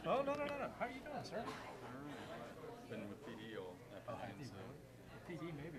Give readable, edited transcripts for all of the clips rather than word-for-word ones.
Oh, no. How are you doing, sir? Been with PD all afternoon, so. PD maybe.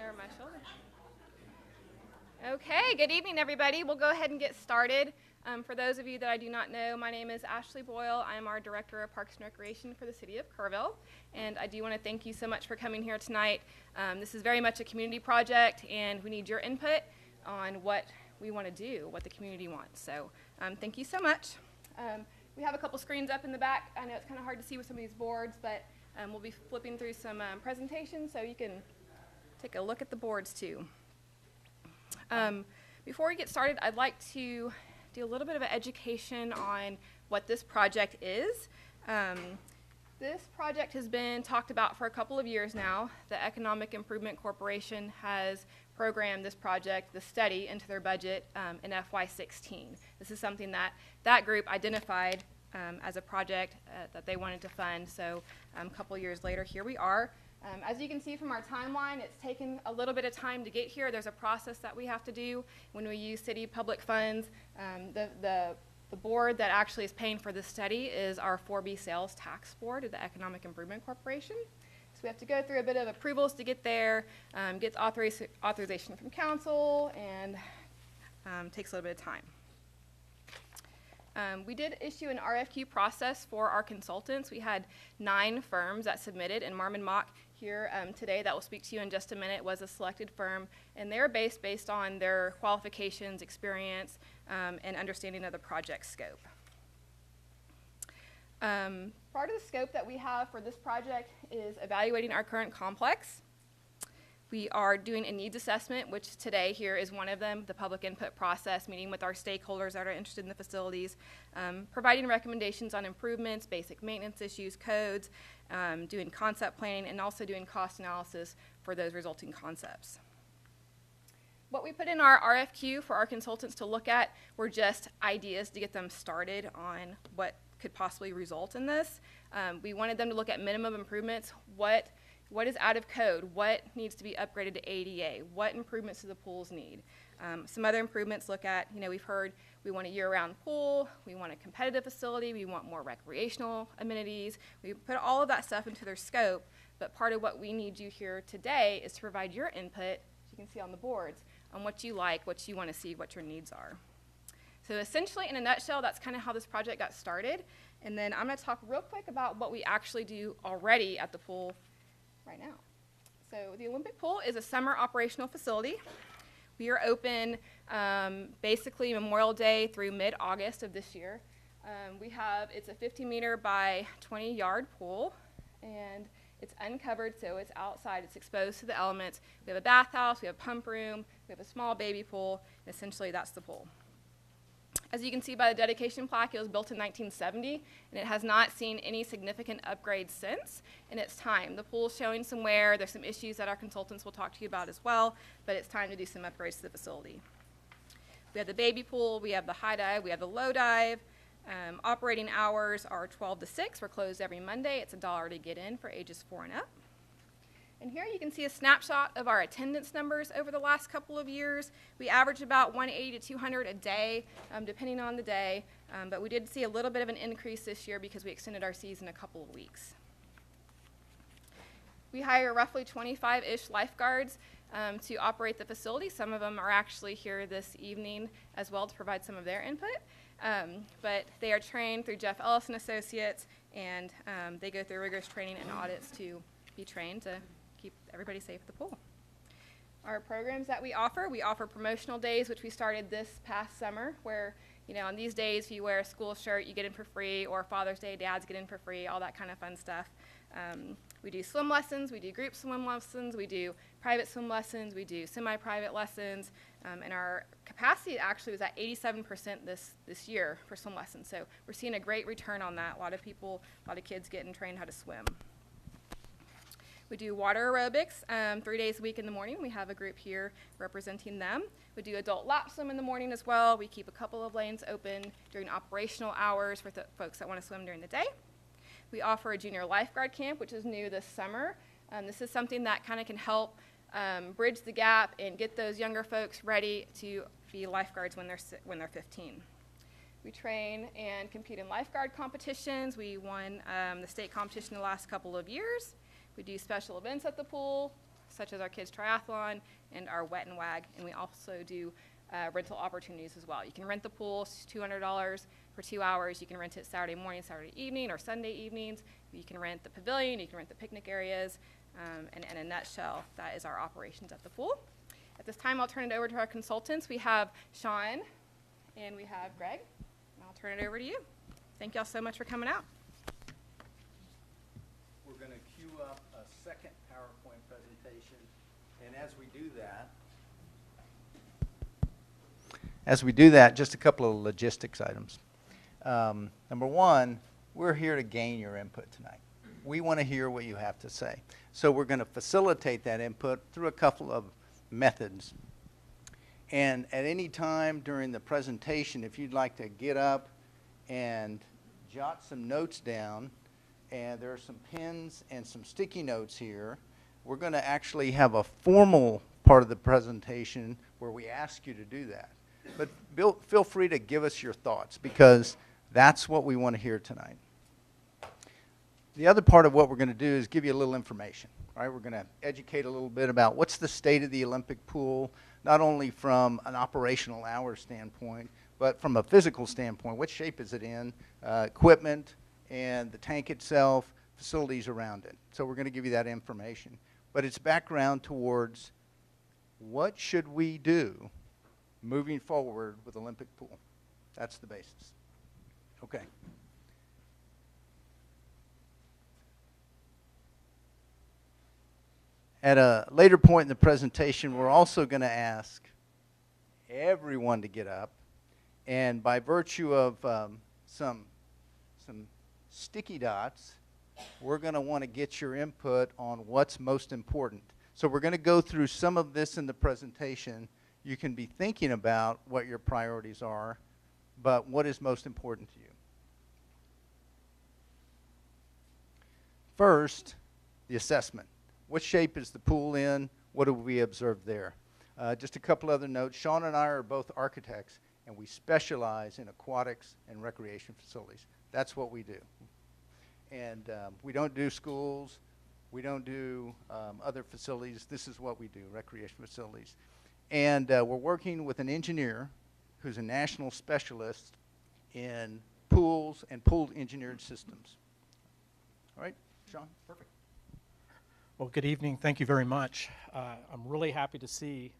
Over my shoulder. Okay, good evening, everybody. We'll go ahead and get started. For those of you that I do not know, my name is Ashley Boyle. I'm our Director of Parks and Recreation for the City of Kerrville, and I do want to thank you so much for coming here tonight. This is very much a community project, and we need your input on what we want to do, what the community wants. So thank you so much. We have a couple screens up in the back. I know it's kind of hard to see with some of these boards, but we'll be flipping through some presentations so you can take a look at the boards too. Before we get started, I'd like to do a little bit of an education on what this project is. This project has been talked about for a couple of years now. The Economic Improvement Corporation has programmed this project, the study, into their budget in FY16. This is something that that group identified as a project that they wanted to fund. So a couple years later, here we are. As you can see from our timeline, it's taken a little bit of time to get here. There's a process that we have to do when we use city public funds. The board that actually is paying for this study is our 4B Sales Tax Board of the Economic Improvement Corporation. So we have to go through a bit of approvals to get there, gets authorization from council, and takes a little bit of time. We did issue an RFQ process for our consultants. We had 9 firms that submitted, and Marmon Mock here today that will speak to you in just a minute was a selected firm, and they're based on their qualifications, experience, and understanding of the project scope. Part of the scope that we have for this project is evaluating our current complex. We are doing a needs assessment, which today here is one of them, the public input process, meeting with our stakeholders that are interested in the facilities, providing recommendations on improvements, basic maintenance issues, codes, doing concept planning, and also doing cost analysis for those resulting concepts. What we put in our RFQ for our consultants to look at were just ideas to get them started on what could possibly result in this. We wanted them to look at minimum improvements. What is out of code? What needs to be upgraded to ADA? What improvements do the pools need? Some other improvements look at, we've heard we want a year-round pool, we want a competitive facility, we want more recreational amenities. We put all of that stuff into their scope, but part of what we need you here today is to provide your input, as you can see on the boards, on what you like, what you want to see, what your needs are. So essentially, in a nutshell, that's kind of how this project got started. And then I'm going to talk real quick about what we actually do already at the pool right now. So the Olympic Pool is a summer operational facility. We are open basically Memorial Day through mid-August of this year. It's a 50-meter by 20-yard pool, and it's uncovered, so it's outside. It's exposed to the elements. We have a bathhouse, we have a pump room, we have a small baby pool, and essentially that's the pool. As you can see by the dedication plaque, it was built in 1970, and it has not seen any significant upgrades since in its time. The pool is showing some wear. There's some issues that our consultants will talk to you about as well, but it's time to do some upgrades to the facility. We have the baby pool, we have the high dive, we have the low dive. Operating hours are 12 to 6. We're closed every Monday. It's $1 to get in for ages 4 and up. And here you can see a snapshot of our attendance numbers over the last couple of years. We average about 180 to 200 a day, depending on the day, but we did see a little bit of an increase this year because we extended our season a couple of weeks. We hire roughly 25-ish lifeguards to operate the facility. Some of them are actually here this evening as well to provide some of their input, but they are trained through Jeff Ellis and Associates, and they go through rigorous training and audits to be trained to keep everybody safe at the pool. Our programs that we offer promotional days, which we started this past summer, where on these days if you wear a school shirt you get in for free, or Father's Day dads get in for free, all that kind of fun stuff. We do swim lessons, we do group swim lessons, we do private swim lessons, we do semi-private lessons, and our capacity actually was at 87% this year for swim lessons, so we're seeing a great return on that. A lot of kids getting trained how to swim. We do water aerobics 3 days a week in the morning. We have a group here representing them. We do adult lap swim in the morning as well. We keep a couple of lanes open during operational hours for folks that want to swim during the day. We offer a junior lifeguard camp, which is new this summer. This is something that kind of can help bridge the gap and get those younger folks ready to be lifeguards when they're 15. We train and compete in lifeguard competitions. We won the state competition the last couple of years. We do special events at the pool, such as our kids' triathlon and our wet and wag, and we also do rental opportunities as well. You can rent the pool, it's $200 for 2 hours. You can rent it Saturday morning, Saturday evening, or Sunday evenings. You can rent the pavilion, you can rent the picnic areas, and in a nutshell, that is our operations at the pool. At this time, I'll turn it over to our consultants. We have Sean and we have Greg, and I'll turn it over to you. Thank y'all so much for coming out. We're going to queue up a second PowerPoint presentation, and as we do that, just a couple of logistics items. Number one, we're here to gain your input tonight. We want to hear what you have to say. So we're going to facilitate that input through a couple of methods. And at any time during the presentation, if you'd like to get up and jot some notes down, and there are some pens and some sticky notes here. We're going to actually have a formal part of the presentation where we ask you to do that. But feel free to give us your thoughts, because that's what we want to hear tonight. The other part of what we're going to do is give you a little information. All right? We're going to educate a little bit about what's the state of the Olympic pool, not only from an operational hours standpoint, but from a physical standpoint. What shape is it in? Equipment, and the tank itself, facilities around it. So we're going to give you that information. But it's background towards what should we do moving forward with Olympic pool. That's the basis. Okay. At a later point in the presentation, we're also going to ask everyone to get up, and by virtue of some sticky dots, we're going to want to get your input on what's most important. So we're going to go through some of this in the presentation. You can be thinking about what your priorities are, but what is most important to you. First, the assessment. What shape is the pool in? What have we observed there? Just a couple other notes. Sean and I are both architects, and we specialize in aquatics and recreation facilities. That's what we do. And we don't do schools. We don't do other facilities. This is what we do, recreation facilities. And we're working with an engineer who's a national specialist in pools and pool engineered systems. All right, Sean? Perfect. Well, good evening. Thank you very much. I'm really happy to see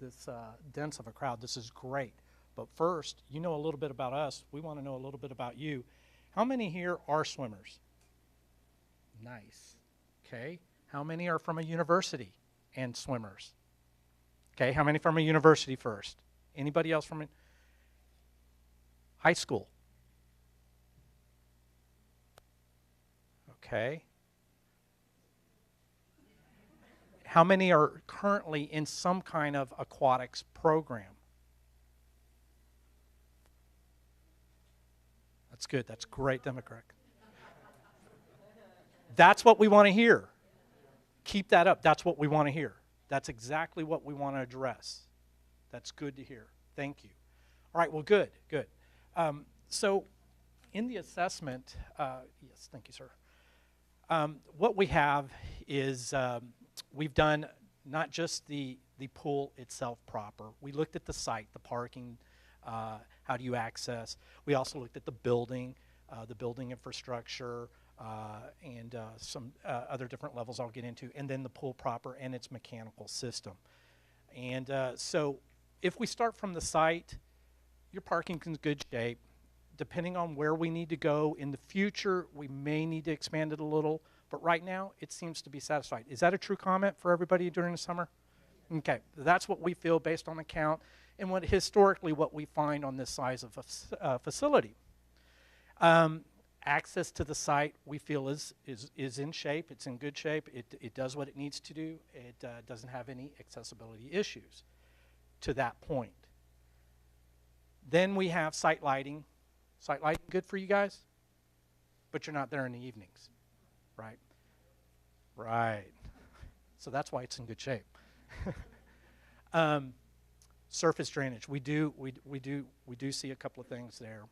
this dense of a crowd. This is great. But first, you know a little bit about us. We want to know a little bit about you. How many here are swimmers? Nice. Okay. How many are from a university and swimmers? Okay. How many from a university first? Anybody else from a high school? Okay. How many are currently in some kind of aquatics program? That's good. That's great demographic. That's what we want to hear. Keep that up. That's what we want to hear. That's exactly what we want to address. That's good to hear. Thank you. All right, well, good, good. So in the assessment, yes, thank you, sir. What we have is we've done not just the pool itself proper. We looked at the site, the parking, how do you access. We also looked at the building infrastructure, and some other different levels I'll get into, and then the pool proper and its mechanical system. And so if we start from the site, your parking's in good shape. Depending on where we need to go in the future, we may need to expand it a little, but right now it seems to be satisfied. Is that a true comment for everybody during the summer? Okay, that's what we feel based on the count and what historically what we find on this size of a facility. Access to the site we feel is in shape. It's in good shape. It does what it needs to do. It doesn't have any accessibility issues to that point. Then we have site lighting. Site lighting good for you guys? But you're not there in the evenings, right? Right. So that's why it's in good shape. Surface drainage. We do see a couple of things there,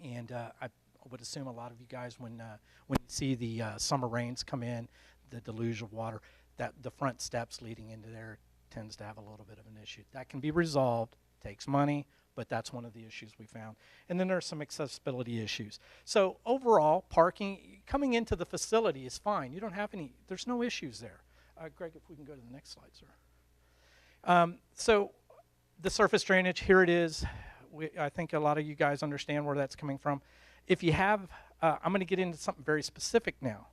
and I would assume a lot of you guys, when you see the summer rains come in, the deluge of water, that the front steps leading into there tends to have a little bit of an issue. That can be resolved. Takes money, but that's one of the issues we found. And then there's some accessibility issues. So overall, parking coming into the facility is fine. You don't have any. There's no issues there. Greg, if we can go to the next slide, sir. So the surface drainage, here it is. I think a lot of you guys understand where that's coming from. If you have, I'm going to get into something very specific now.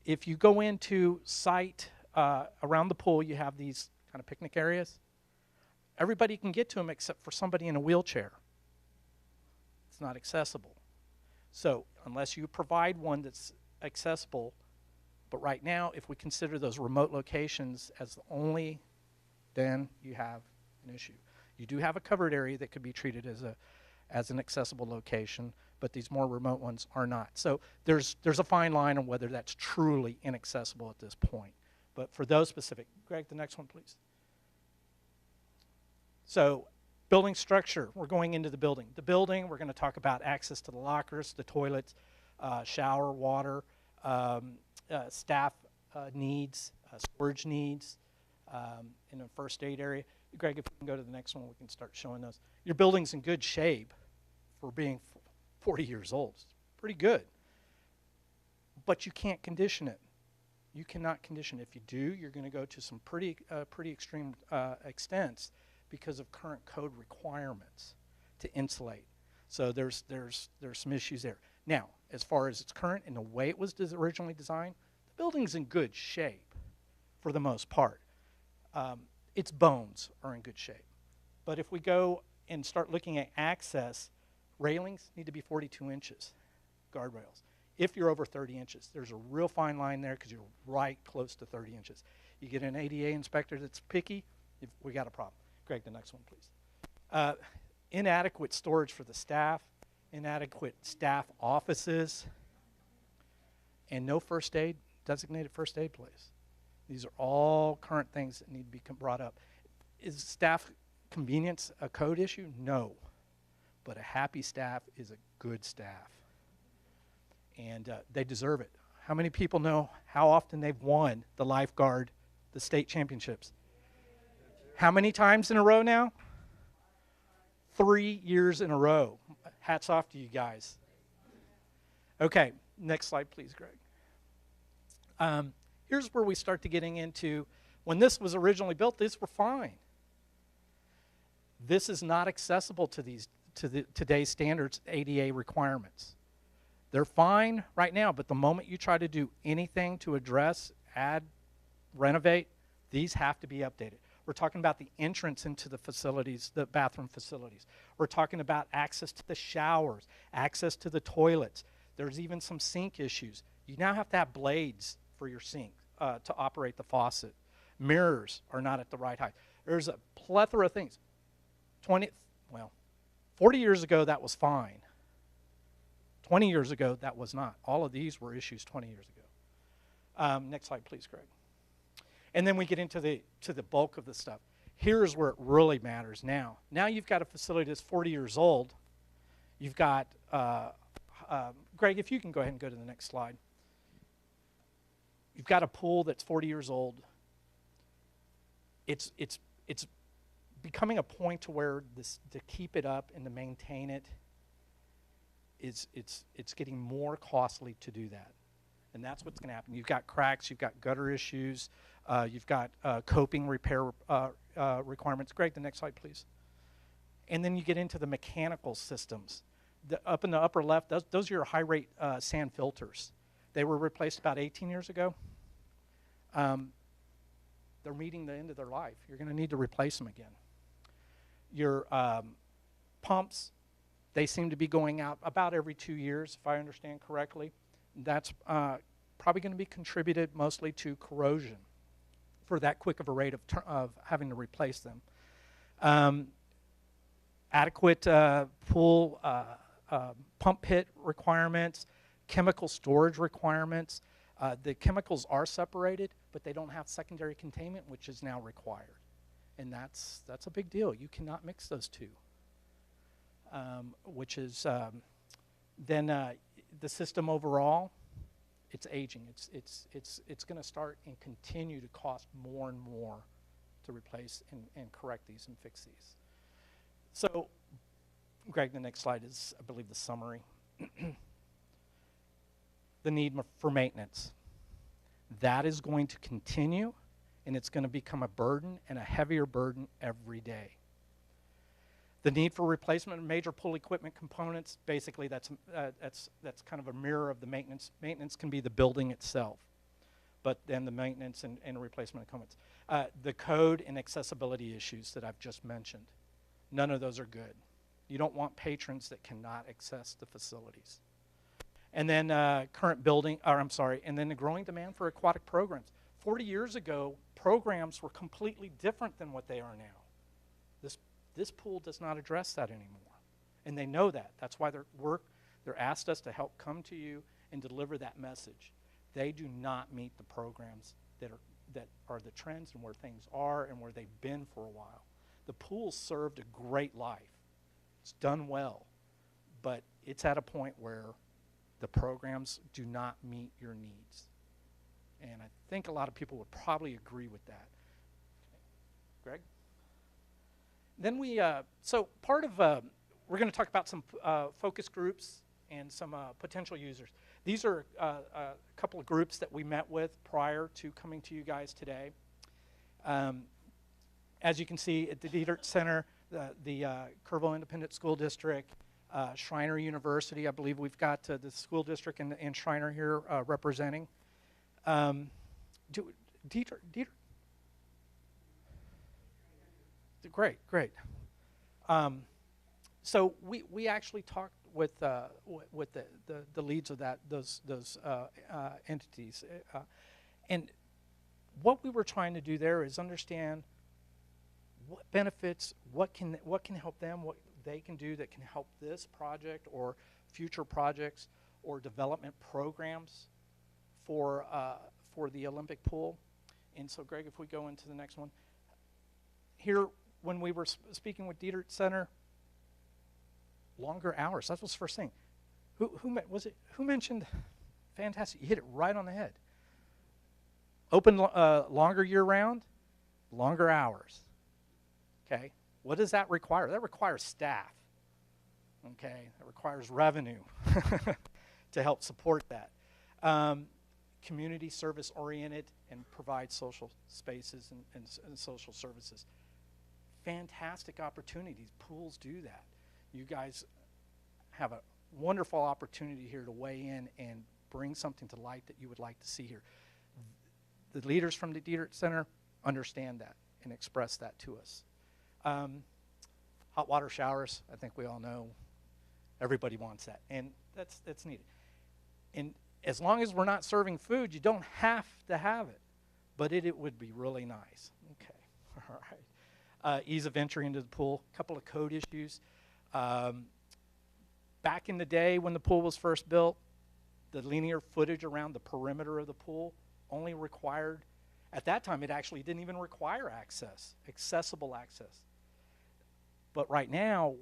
If you go into site around the pool, you have these kind of picnic areas. Everybody can get to them except for somebody in a wheelchair. It's not accessible. So unless you provide one that's accessible, but right now, if we consider those remote locations as the only, then you have an issue. You do have a covered area that could be treated as an accessible location, but these more remote ones are not. So there's a fine line on whether that's truly inaccessible at this point. But for those specific, Greg, the next one, please. So building structure, we're going into the building. The building, we're going to talk about access to the lockers, the toilets, shower, water, staff needs, storage needs, in a first aid area. Greg, if we can go to the next one, we can start showing those. Your building's in good shape for being 40 years old. It's pretty good. but you can't condition it. You cannot condition it. If you do, you're going to go to some pretty extreme extents because of current code requirements to insulate. So there's some issues there. Now, as far as it's current and the way it was originally designed, the building's in good shape for the most part. Its bones are in good shape. But if we go and start looking at access, railings need to be 42 inches, guardrails. If you're over 30 inches, there's a real fine line there because you're right close to 30 inches. You get an ADA inspector that's picky, we got a problem. Greg, the next one, please. Inadequate storage for the staff, inadequate staff offices, and no first aid, designated first aid place. These are all current things that need to be brought up. Is staff convenience a code issue? No. But a happy staff is a good staff. And they deserve it. How many people know how often they've won the lifeguard, the state championships? How many times in a row now? 3 years in a row. Hats off to you guys. Okay, next slide, please, Greg. Here's where we start to getting into, when this was originally built, these were fine. This is not accessible to today's standards ADA requirements. They're fine right now, but the moment you try to do anything to address, add, renovate, these have to be updated. We're talking about the entrance into the facilities, the bathroom facilities. We're talking about access to the showers, access to the toilets. There's even some sink issues. You now have to have blades for your sink to operate the faucet. Mirrors are not at the right height. There's a plethora of things. 40 years ago, that was fine. 20 years ago, that was not. All of these were issues 20 years ago. Next slide, please, Greg. And then we get into the bulk of the stuff. Here's where it really matters now. Now you've got a facility that's 40 years old. You've got, Greg, if you can go ahead and go to the next slide. You've got a pool that's 40 years old. It's becoming a point to where to keep it up and to maintain it, it's getting more costly to do that. And that's what's going to happen. You've got cracks, you've got gutter issues, you've got coping repair requirements. Greg, the next slide, please. And then you get into the mechanical systems. Up in the upper left, those are your high-rate sand filters. They were replaced about 18 years ago. They're meeting the end of their life. You're going to need to replace them again. Your pumps, they seem to be going out about every 2 years, if I understand correctly. That's probably going to be contributed mostly to corrosion for that quick of a rate of having to replace them. Adequate pool pump pit requirements, chemical storage requirements. The chemicals are separated, but they don't have secondary containment, which is now required. And that's a big deal. You cannot mix those two, which is then the system overall, it's aging. It's going to start and continue to cost more and more to replace and correct these and fix these. So, Greg, the next slide is, I believe, the summary. The need for maintenance. That is going to continue, and it's going to become a burden and a heavier burden every day. The need for replacement of major pool equipment components, basically that's kind of a mirror of the maintenance. Maintenance can be the building itself, but then the maintenance and replacement of components. The code and accessibility issues that I've just mentioned, none of those are good. You don't want patrons that cannot access the facilities. And then and then the growing demand for aquatic programs. 40 years ago, programs were completely different than what they are now. This pool does not address that anymore. And they know that. That's why they're asked us to help come to you and deliver that message. They do not meet the programs that are the trends and where things are and where they've been for a while. The pool served a great life. It's done well. But it's at a point where the programs do not meet your needs. And I think a lot of people would probably agree with that. Greg? Then so part of, we're going to talk about some focus groups and some potential users. These are a couple of groups that we met with prior to coming to you guys today. As you can see at the Dietert Center, the Kerrville Independent School District, Schreiner University, I believe we've got the school district and Schreiner here representing. Dieter, great. So we actually talked with the leads of those entities, and what we were trying to do there is understand what benefits, what can help them, what they can do that can help this project or future projects or development programs for the Olympic pool. And so, Greg, if we go into the next one. Here, when we were speaking with Dietert Center, longer hours, that was the first thing. Who mentioned, fantastic, you hit it right on the head. Open longer year-round, longer hours. Okay, what does that require? That requires staff. Okay, that requires revenue to help support that. Community service oriented and provide social spaces and social services. Fantastic opportunities. Pools do that. You guys have a wonderful opportunity here to weigh in and bring something to light that you would like to see here. The leaders from the Dietert Center understand that and express that to us. Hot water showers, I think we all know. Everybody wants that, and that's needed. And as long as we're not serving food, you don't have to have it, but it would be really nice. Okay, all right. Ease of entry into the pool, a couple of code issues. Back in the day when the pool was first built, the linear footage around the perimeter of the pool only required, at that time it actually didn't even require access, accessible access. But right now,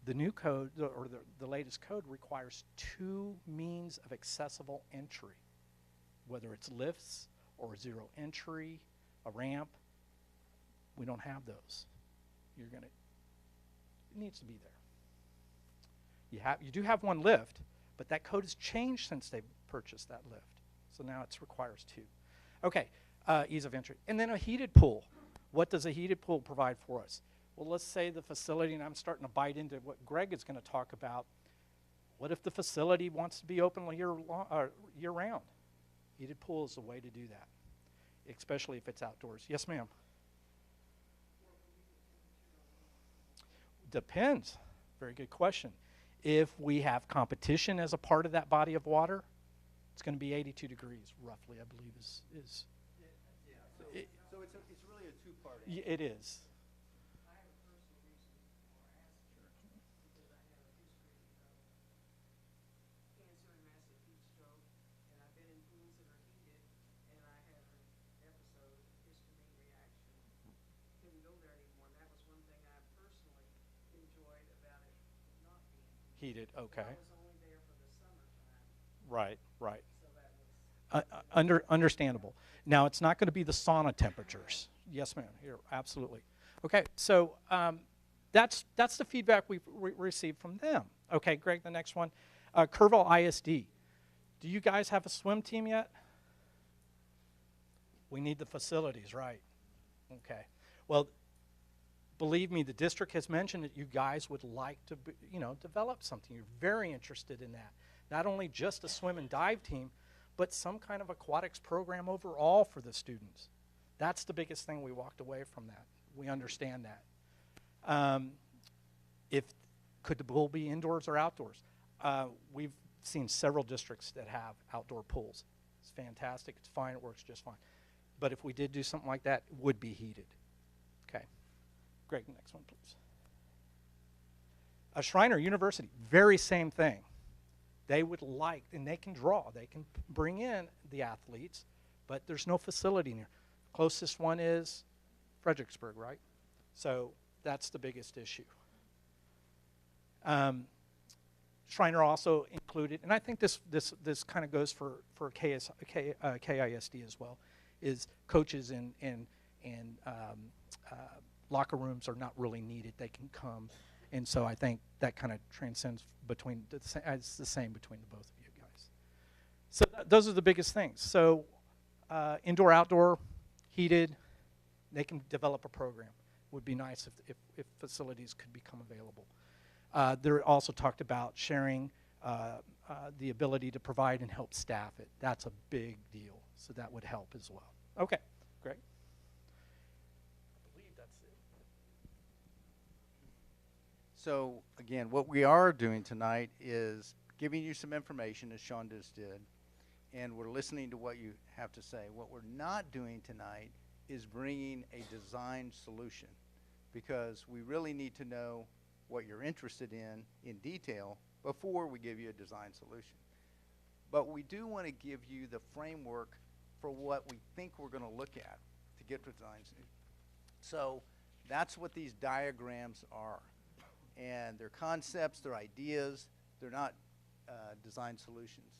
the new code, or the latest code, requires 2 means of accessible entry, whether it's lifts or zero entry, a ramp. We don't have those. It needs to be there. You do have one lift, but that code has changed since they purchased that lift. So now it requires 2. Okay, ease of entry. And then a heated pool. What does a heated pool provide for us? Well, let's say the facility, and I'm starting to bite into what Greg is going to talk about. What if the facility wants to be open year-round? Heated pool is a way to do that, especially if it's outdoors. Yes, ma'am. Depends. Very good question. If we have competition as a part of that body of water, it's going to be 82 degrees, roughly, I believe is. So it's really a two-part. It is. Heated, okay. I was only there for the summertime. Right. So that was Understandable. Now, it's not going to be the sauna temperatures. Yes, ma'am. Here, absolutely. Okay, so that's the feedback we've received from them. Okay, Greg, the next one. Kerrville ISD. Do you guys have a swim team yet? We need the facilities, right? Okay. Well, believe me, the district has mentioned that you guys would like to, develop something. You're very interested in that. Not only just a swim and dive team, but some kind of aquatics program overall for the students. That's the biggest thing we walked away from that. We understand that. Could the pool be indoors or outdoors? We've seen several districts that have outdoor pools. It's fantastic. It's fine. It works just fine. But if we did do something like that, it would be heated. Okay. Greg, next one, please. Schreiner University, very same thing. They would like, and they can draw, they can bring in the athletes, but there's no facility near. Closest one is Fredericksburg, right? So that's the biggest issue. Schreiner also included, and I think this kind of goes for KISD as well, is coaches and locker rooms are not really needed. They can come And so I think that kind of transcends between, it's the same between the both of you guys. So those are the biggest things. So indoor, outdoor, heated, they can develop a program. Would be nice if facilities could become available. They're also talked about sharing the ability to provide and help staff it. That's a big deal, so that would help as well. Okay, great. I believe that's it. So again, what we are doing tonight is giving you some information, as Sean just did, and we're listening to what you have to say. What we're not doing tonight is bringing a design solution, because we really need to know what you're interested in detail before we give you a design solution. But we do want to give you the framework for what we think we're going to look at to get to design solution. So that's what these diagrams are. And they're concepts, they're ideas, they're not design solutions.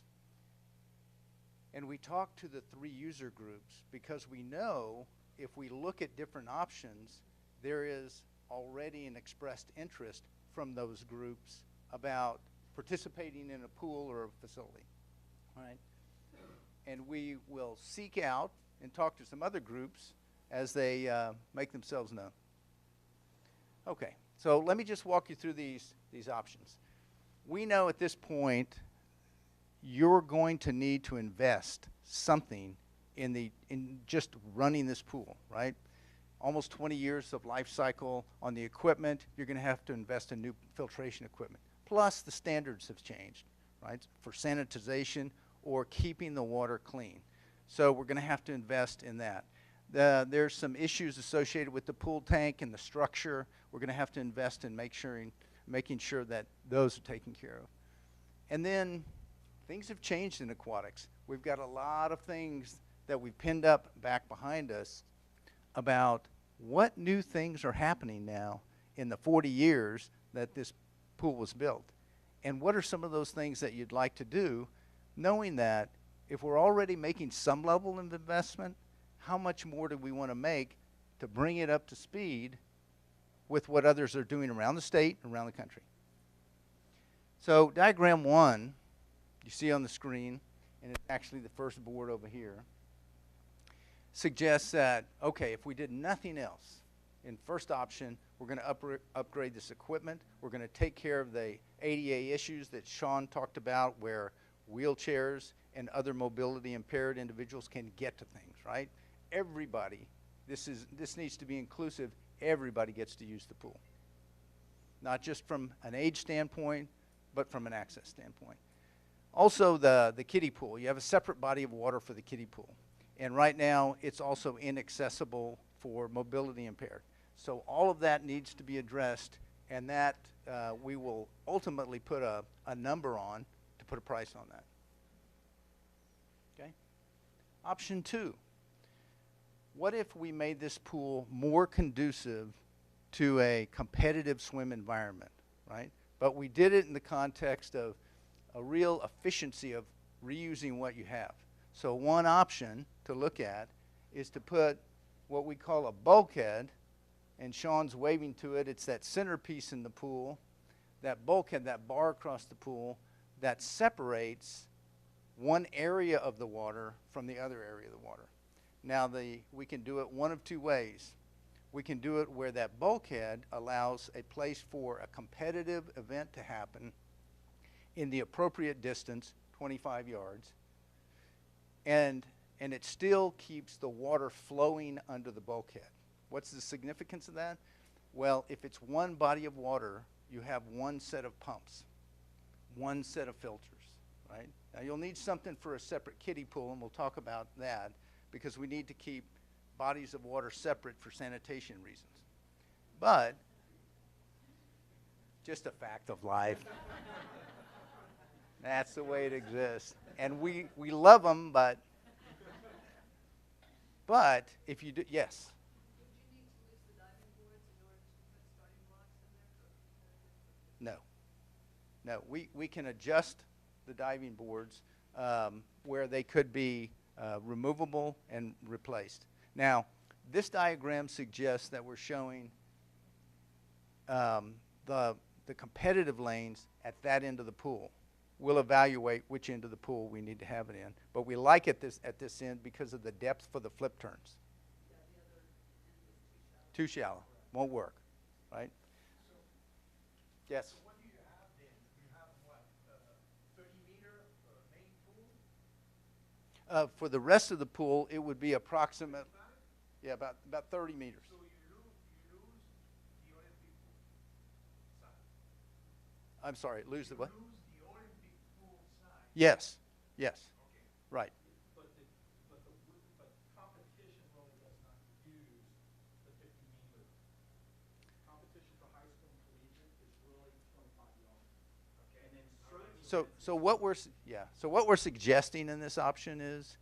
And we talk to the 3 user groups because we know if we look at different options, there is already an expressed interest from those groups about participating in a pool or a facility, right? And we will seek out and talk to some other groups as they make themselves known. Okay, so let me just walk you through these options. We know at this point you're going to need to invest something in just running this pool, right? Almost 20 years of life cycle on the equipment. You're going to have to invest in new filtration equipment. Plus, the standards have changed, right, for sanitization or keeping the water clean. So we're going to have to invest in that. There's some issues associated with the pool tank and the structure. We're going to have to invest in making sure that those are taken care of. And then things have changed in aquatics. We've got a lot of things that we pinned up back behind us about what new things are happening now in the 40 years that this pool was built. And what are some of those things that you'd like to do, knowing that if we're already making some level of investment, how much more do we want to make to bring it up to speed with what others are doing around the state and around the country? So diagram 1, you see on the screen, and it's actually the first board over here, suggests that, okay, if we did nothing else, in first option, we're going to upgrade this equipment. We're going to take care of the ADA issues that Sean talked about, where wheelchairs and other mobility impaired individuals can get to things, right? Everybody, this needs to be inclusive. Everybody gets to use the pool. Not just from an age standpoint, but from an access standpoint. Also, the kiddie pool. You have a separate body of water for the kiddie pool. And right now, it's also inaccessible for mobility impaired. So all of that needs to be addressed, and that we will ultimately put a number on to put a price on that. Okay? Option 2. What if we made this pool more conducive to a competitive swim environment, right? But we did it in the context of a real efficiency of reusing what you have. So one option to look at is to put what we call a bulkhead, and Sean's waving to it. It's that centerpiece in the pool, that bulkhead, that bar across the pool that separates one area of the water from the other area of the water. Now, we can do it one of 2 ways. We can do it where that bulkhead allows a place for a competitive event to happen in the appropriate distance, 25 yards, and it still keeps the water flowing under the bulkhead. What's the significance of that? Well, if it's one body of water, you have one set of pumps, one set of filters, right? Now, you'll need something for a separate kiddie pool, and we'll talk about that, because we need to keep bodies of water separate for sanitation reasons. But just a fact of life. That's the way it exists. And we love them, but if you do, yes? No, we can adjust the diving boards where they could be removable and replaced. Now, this diagram suggests that we're showing the competitive lanes at that end of the pool. We'll evaluate which end of the pool we need to have it in. But we like it at this end because of the depth for the flip turns. Too shallow. Won't work, right? Yes? What do you have then? You have what, 30-meter main pool? For the rest of the pool, it would be approximate, yeah, about 30 meters. So you lose the Olympic pool size. I'm sorry, lose the what? Lose the Olympic pool size. Yes, yes, Okay. right. But competition really does not use the 50-meter. Competition for high school and collegiate is really 25 yards. Okay. And then All right. certain So what we're suggesting in this option is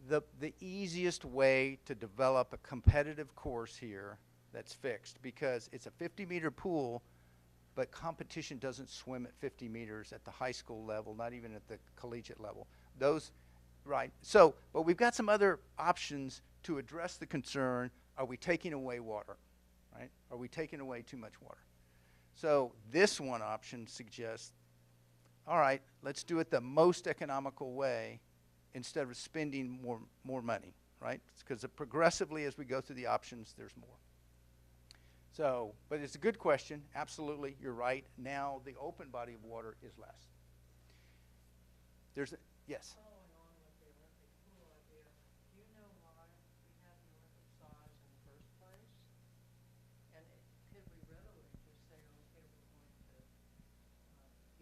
the easiest way to develop a competitive course here that's fixed, because it's a 50-meter pool, but competition doesn't swim at 50 meters at the high school level, not even at the collegiate level. Right. So, but we've got some other options to address the concern, are we taking away water, right? Are we taking away too much water? So this one option suggests, all right, let's do it the most economical way instead of spending more money, right? Because progressively as we go through the options, there's more. So, but it's a good question. Absolutely, you're right. Now the open body of water is less. Yes? Following on with the Olympic pool idea, do you know why we have the Olympic size in the first place? And could we readily just say, okay, we're going to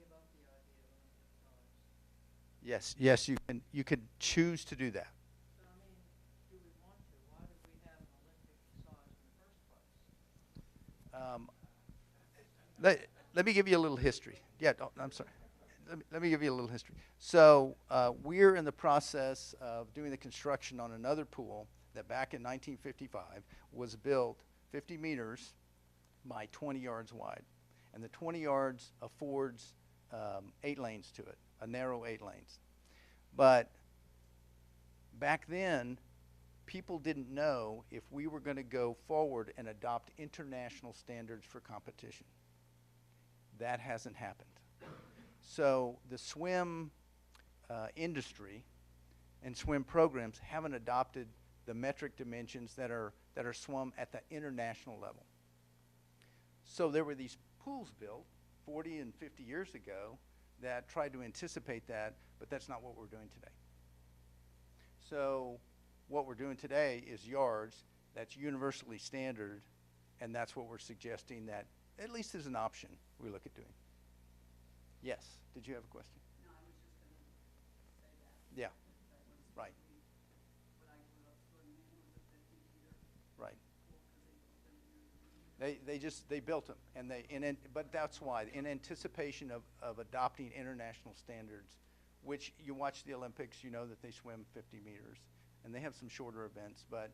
give up the idea of Olympic size? Yes, you could choose to do that. So, I mean, do we want to? Why did we have an Olympic size in the first place? Let me give you a little history. Yeah, I'm sorry. Let me give you a little history. So we're in the process of doing the construction on another pool that back in 1955 was built 50 meters by 20 yards wide. And the 20 yards affords 8 lanes to it, a narrow 8 lanes. But back then, people didn't know if we were going to go forward and adopt international standards for competition. That hasn't happened. So the swim industry and swim programs haven't adopted the metric dimensions that are swum at the international level. So there were these pools built 40 and 50 years ago that tried to anticipate that, but that's not what we're doing today. So what we're doing today is yards. That's universally standard, and that's what we're suggesting that, at least as an option, we look at doing. Yes, did you have a question? No, I was just going to say that. Yeah, That was right, what I grew up swimming in was a 50-meter right. pool because they built them. They built them, but that's why, in anticipation of adopting international standards, which you watch the Olympics, you know that they swim 50 meters, and they have some shorter events, but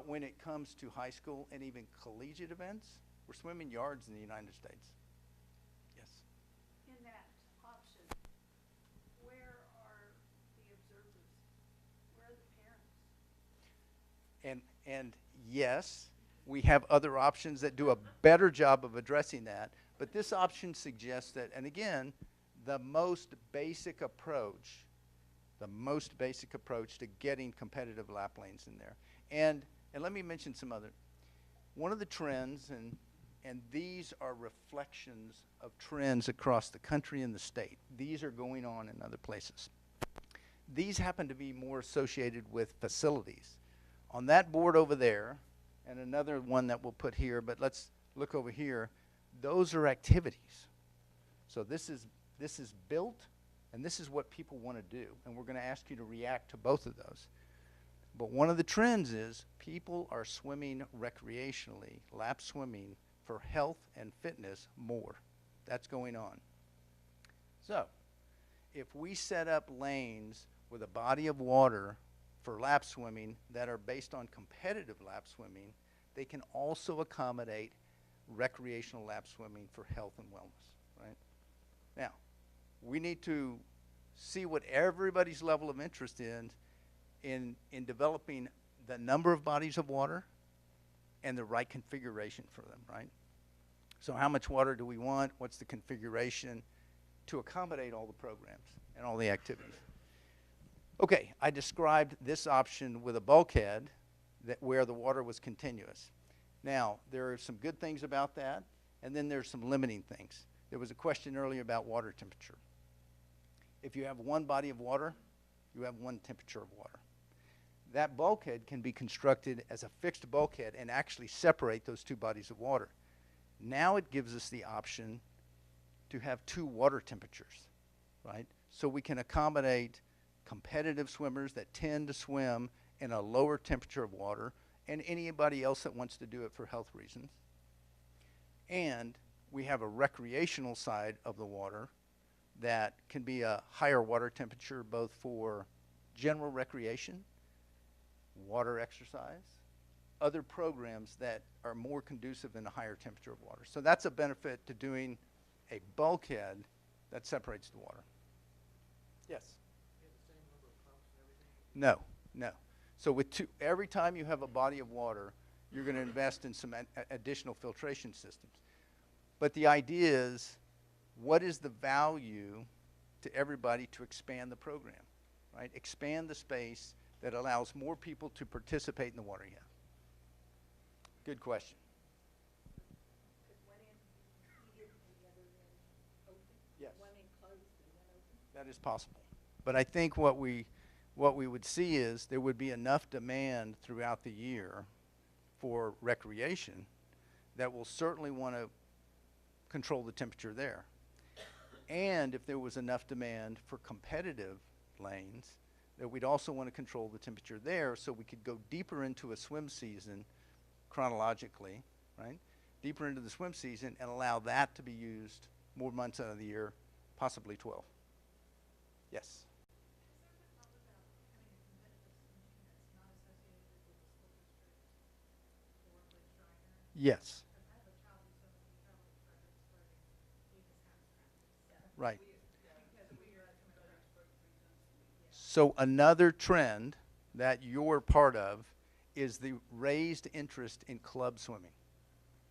when it comes to high school and even collegiate events, we're swimming yards in the United States. Yes. In that option, where are the observers? Where are the parents? And yes, we have other options that do a better job of addressing that, but this option suggests that, and again, the most basic approach to getting competitive lap lanes in there. And let me mention some other. One of the trends, and these are reflections of trends across the country and the state. These are going on in other places. These happen to be more associated with facilities. On that board over there, and another one that we'll put here, but let's look over here, those are activities. So this is built, and this is what people want to do, and we're going to ask you to react to both of those. But one of the trends is people are swimming recreationally, lap swimming, for health and fitness more. That's going on. So if we set up lanes with a body of water for lap swimming that are based on competitive lap swimming, they can also accommodate recreational lap swimming for health and wellness, right? Now, we need to see what everybody's level of interest in developing the number of bodies of water and the right configuration for them, right? So how much water do we want? What's the configuration to accommodate all the programs and all the activities? Okay, I described this option with a bulkhead where the water was continuous. Now, there are some good things about that, and then there's some limiting things. There was a question earlier about water temperature. If you have one body of water, you have one temperature of water. That bulkhead can be constructed as a fixed bulkhead and actually separate those two bodies of water. Now it gives us the option to have two water temperatures, right? So we can accommodate competitive swimmers that tend to swim in a lower temperature of water, and anybody else that wants to do it for health reasons. And we have a recreational side of the water that can be a higher water temperature both for general recreation, water exercise, other programs that are more conducive in a higher temperature of water. So that's a benefit to doing a bulkhead that separates the water. Yes? You have the same number of pumps and everything? No, no. So with every time you have a body of water, you're going to invest in some additional filtration systems. But the idea is, what is the value to everybody to expand the program, right? Expand the space that allows more people to participate in the water you have. Good question. Could one end be heated and the other end open? Yes. One end closed and one open? That is possible. But I think what we would see is there would be enough demand throughout the year for recreation that will certainly want to control the temperature there. And if there was enough demand for competitive lanes, that we'd also want to control the temperature there so we could go deeper into a swim season chronologically, right? Deeper into the swim season and allow that to be used more months out of the year, possibly 12. Yes? Yes. Right. So another trend that you're part of is the raised interest in club swimming,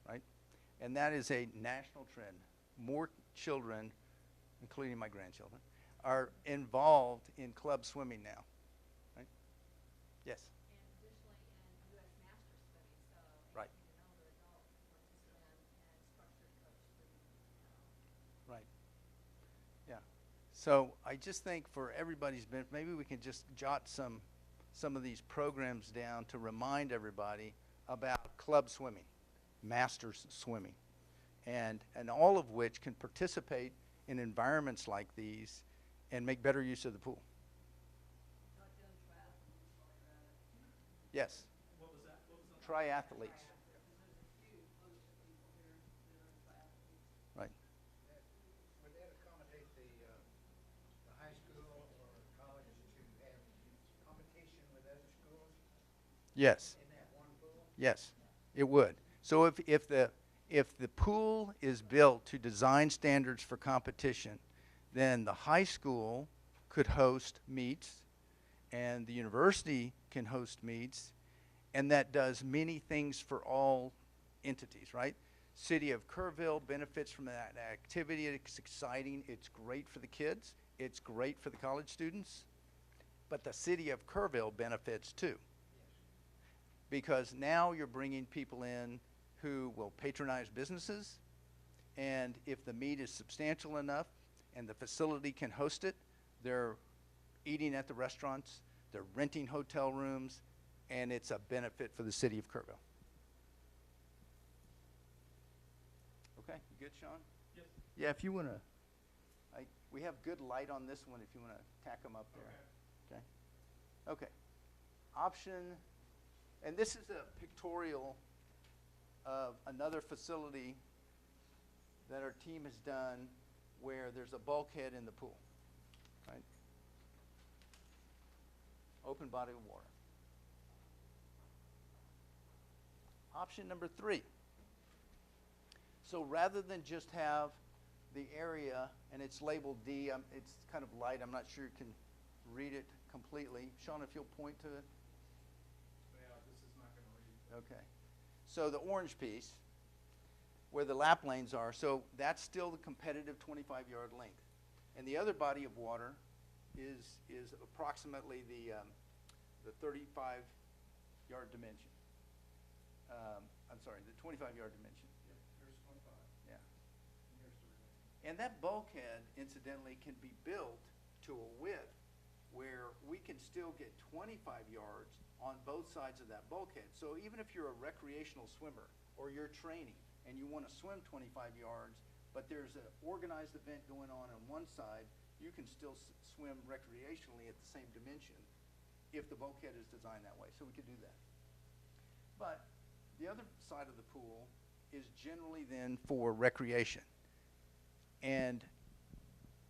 right? And that is a national trend. More children, including my grandchildren, are involved in club swimming now, right? Yes? And additionally in U.S. Master Studies, so Right. anything an older adult wants to swim and structured coach students. Right. Yeah. So I just think for everybody's benefit, maybe we can just jot some of these programs down to remind everybody about club swimming, masters swimming, and all of which can participate in environments like these and make better use of the pool. Yes. What was that? What was that? Triathletes. Right. Would that accommodate the high school or college to have competition with other schools Yes. in that one pool? Yes, it would. So if the pool is built to design standards for competition, then the high school could host meets and the university can host meets, and that does many things for all entities, right? City of Kerrville benefits from that activity. It's exciting. It's great for the kids. It's great for the college students. But the city of Kerrville benefits too. Because now you're bringing people in who will patronize businesses, and if the meet is substantial enough and the facility can host it, they're eating at the restaurants, they're renting hotel rooms, and it's a benefit for the city of Kerrville. Okay, you good, Sean? Yes. Yeah, if you want to, we have good light on this one if you want to tack them up there. Okay. Okay. Option, and this is a pictorial of another facility that our team has done where there's a bulkhead in the pool, right? Open body of water. Option number 3. So rather than just have the area, and it's labeled D, it's kind of light, I'm not sure you can read it completely. Sean, if you'll point to it. Yeah, this is not going to read. Okay. So the orange piece, where the lap lanes are. So that's still the competitive 25-yard length. And the other body of water is approximately the 35-yard dimension. I'm sorry, the 25-yard dimension. Yep, here's 25, Yeah. and here's the remaining. And that bulkhead, incidentally, can be built to a width where we can still get 25 yards on both sides of that bulkhead. So even if you're a recreational swimmer or you're training and you want to swim 25 yards, but there's an organized event going on one side, you can still swim recreationally at the same dimension if the bulkhead is designed that way. So we could do that. But the other side of the pool is generally then for recreation. And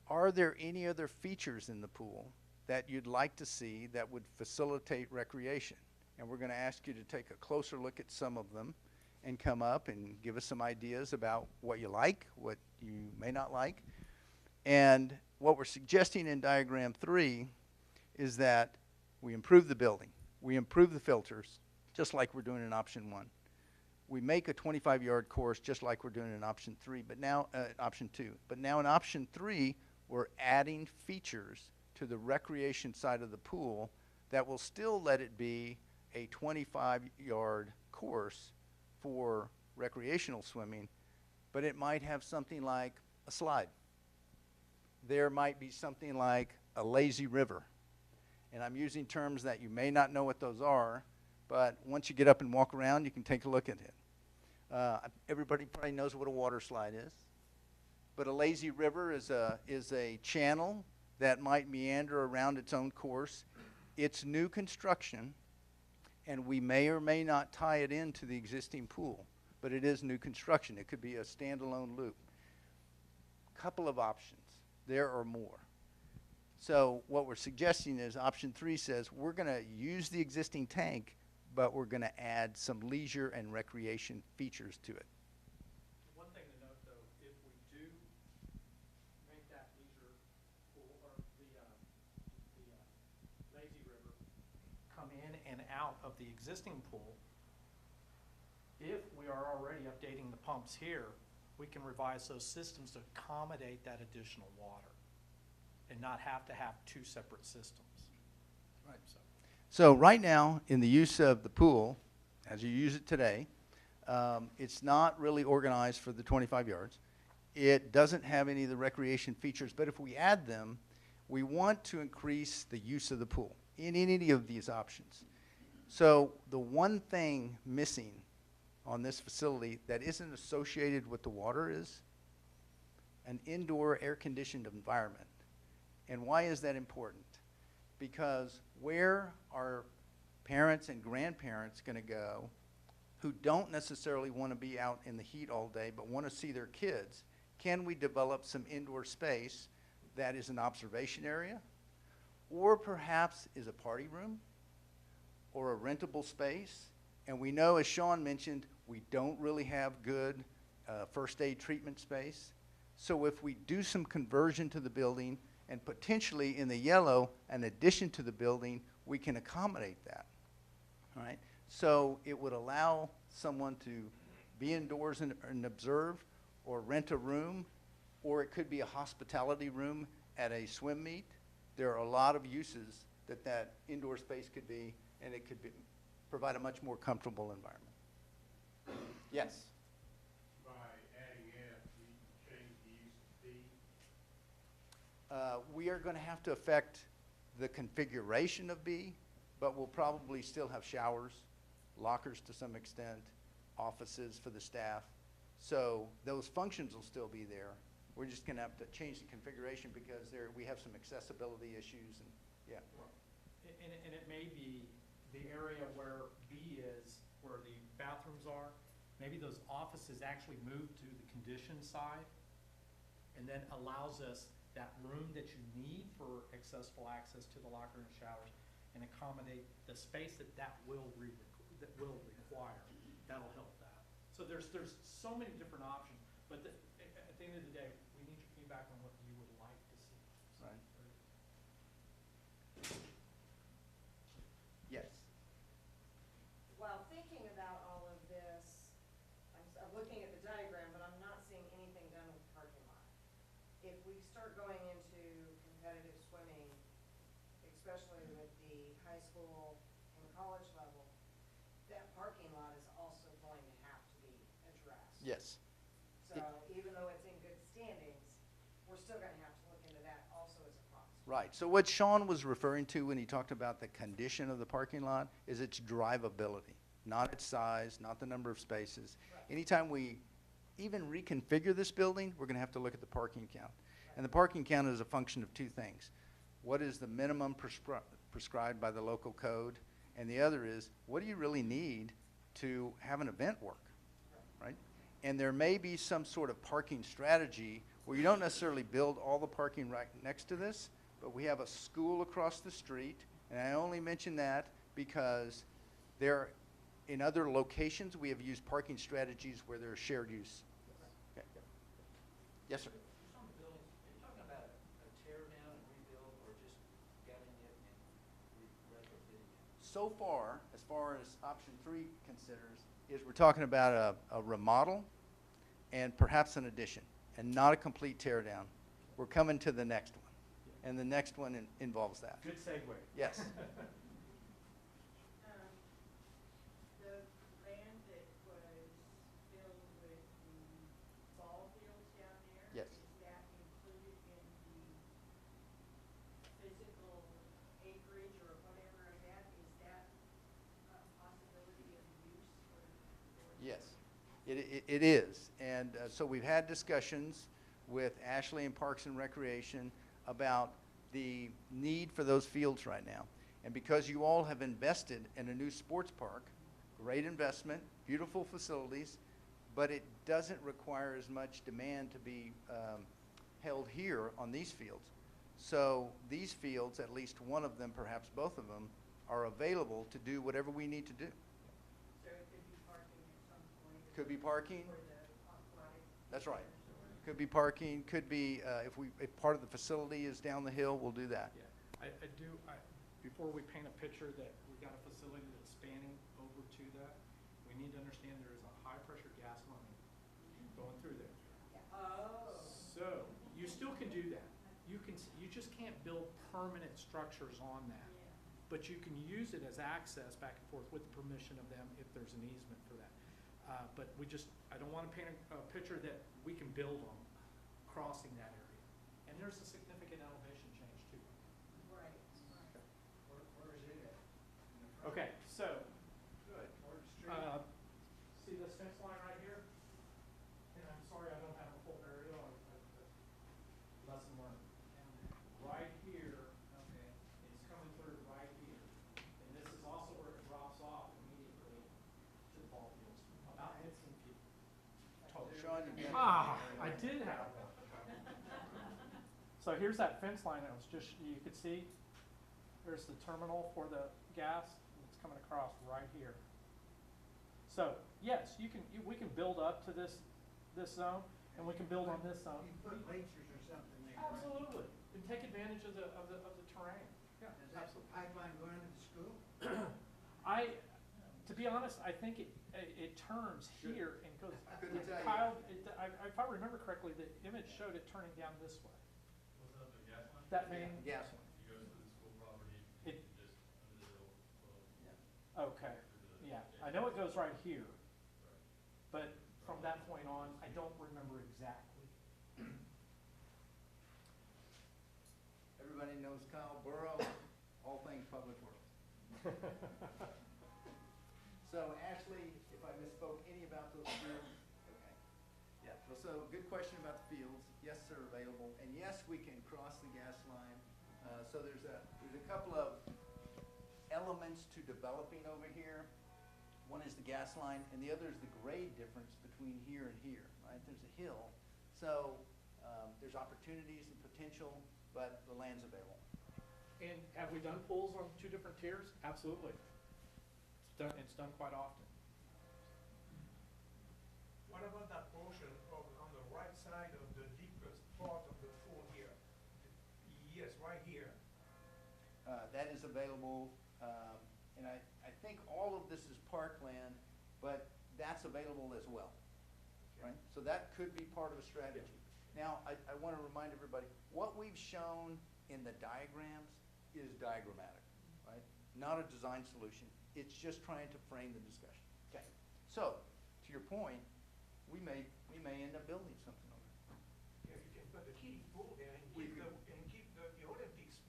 are there any other features in the pool that you'd like to see that would facilitate recreation? And we're going to ask you to take a closer look at some of them and come up and give us some ideas about what you like, what you may not like. And what we're suggesting in diagram 3 is that we improve the building, we improve the filters, just like we're doing in option 1. We make a 25-yard course just like we're doing in option 3, but now option 2. But now in option 3, we're adding features to the recreation side of the pool that will still let it be a 25-yard course for recreational swimming, but it might have something like a slide. There might be something like a lazy river. And I'm using terms that you may not know what those are, but once you get up and walk around, you can take a look at it. Everybody probably knows what a water slide is, but a lazy river is a channel that might meander around its own course. It's new construction, and we may or may not tie it into the existing pool, but it is new construction. It could be a standalone loop. Couple of options. There are more. So what we're suggesting is option 3 says we're going to use the existing tank, but we're going to add some leisure and recreation features to it. One thing to note, though, if we do make that leisure pool or the lazy river come in and out of the existing pool, if we are already updating the pumps here, we can revise those systems to accommodate that additional water and not have to have 2 separate systems. Right. So right now, in the use of the pool, as you use it today, it's not really organized for the 25 yards. It doesn't have any of the recreation features, but if we add them, we want to increase the use of the pool in any of these options. So the one thing missing on this facility that isn't associated with the water is an indoor air-conditioned environment. And why is that important? Because where are parents and grandparents going to go who don't necessarily want to be out in the heat all day but want to see their kids? Can we develop some indoor space that is an observation area, or perhaps is a party room or a rentable space? And we know, as Sean mentioned, we don't really have good first aid treatment space. So if we do some conversion to the building, and potentially in the yellow, an addition to the building, we can accommodate that. All right? So it would allow someone to be indoors and observe, or rent a room, or it could be a hospitality room at a swim meet. There are a lot of uses that indoor space could be, and it could provide a much more comfortable environment. Yes? By adding F, you change the use of B. We are going to have to affect the configuration of B, but we'll probably still have showers, lockers to some extent, offices for the staff. So those functions will still be there. We're just going to have to change the configuration because we have some accessibility issues. And yeah. And it may be the area where B is, where the bathrooms are, maybe those offices actually move to the conditioned side, and then allows us that room that you need for accessible access to the locker and showers, and accommodate the space that will require. That'll help that. So there's so many different options, but at the end of the day, we need your feedback on what you would like to see. So, Right. Yes. While thinking about all of this, I'm looking at the diagram, but if we start going into competitive swimming, especially with the high school and college level, that parking lot is also going to have to be addressed. Yes. So even though it's in good standings, we're still gonna have to look into that also as a cost. Right. So what Sean was referring to when he talked about the condition of the parking lot is its drivability, not its size, not the number of spaces. Right. Anytime we even reconfigure this building, we're going to have to look at the parking count. And the parking count is a function of two things. What is the minimum prescribed by the local code? And the other is, what do you really need to have an event work, right? And there may be some sort of parking strategy where you don't necessarily build all the parking right next to this, but we have a school across the street, and I only mention that because there, in other locations, we have used parking strategies where there are shared use. Okay. Yes, sir. Just on the buildings, are you talking about a tear down and rebuild, or just gutting it and retrofitting it? So far as option 3 considers, is we're talking about a remodel and perhaps an addition, and not a complete tear down. We're coming to the next one, and the next one involves that. Good segue. Yes. The land that was filled with the ball fields down there? Yes. Is that included in the physical acreage or whatever of that? Is that a possibility of use for? Yes, it is. And so we've had discussions with Ashley and Parks and Recreation about the need for those fields right now. And because you all have invested in a new sports park, great investment, beautiful facilities, but it doesn't require as much demand to be held here on these fields. So these fields, at least one of them, perhaps both of them, are available to do whatever we need to do. So it could be parking at some point? Could be parking. For the aquatic? That's right. Could be parking, could be, if part of the facility is down the hill, we'll do that. Yeah, before we paint a picture that we got a facility that's spanning over to that, we need to understand there is a high-pressure gas line going through there. Oh. So, you still can do that. You just can't build permanent structures on that. But you can use it as access back and forth with the permission of them if there's an easement for that. But I don't want to paint a picture that we can build on crossing that area. And there's a significant elevation change too. Right. Where is it at? Okay, so, Good. Toward the street? see this fence line right here? And I'm sorry I don't have a full aerial, lesson learned. Right here, Okay. it's coming through right here. And this is also where it drops off immediately to the ball fields, about 15 feet. Total. Sean, you got I did have one. So here's that fence line that was just, you could see, there's the terminal for the gas, it's coming across right here. So, yes, we can build up to this zone, and we can build on this zone. You put bleachers or something there, right? Absolutely, and take advantage of the terrain. Yeah, Does that absolutely. pipeline go into the school? To be honest, I think it turns here and goes. Couldn't tell you. Kyle, if I remember correctly, the image showed it turning down this way. Was that the gas line? That main. Gas It goes to the school property, It- just under the hill, well, Okay, yeah, I know it goes right here, but from that point on, I don't remember exactly. Everybody knows Kyle Burrow, all things public works. So Ashley, if I misspoke any about those fields, okay. Yeah, so good question about the fields. Yes, they're available, and yes, we can cross the gas line. So there's a couple of elements to developing over here. One is the gas line, and the other is the grade difference between here and here, right? There's a hill. So there's opportunities and potential, but the land's available. And have we done pools on 2 different tiers? Absolutely. It's done quite often. What about that portion on the right side of the deepest part of the pool here? Yes, right here. That is available, and I think all of this is parkland, but that's available as well, right? So that could be part of a strategy. Now, I want to remind everybody, what we've shown in the diagrams is diagrammatic, right? Not a design solution. It's just trying to frame the discussion. Okay. So, to your point, we may end up building something over there. Yeah, you can put the kiddie pool there and We keep the Olympics.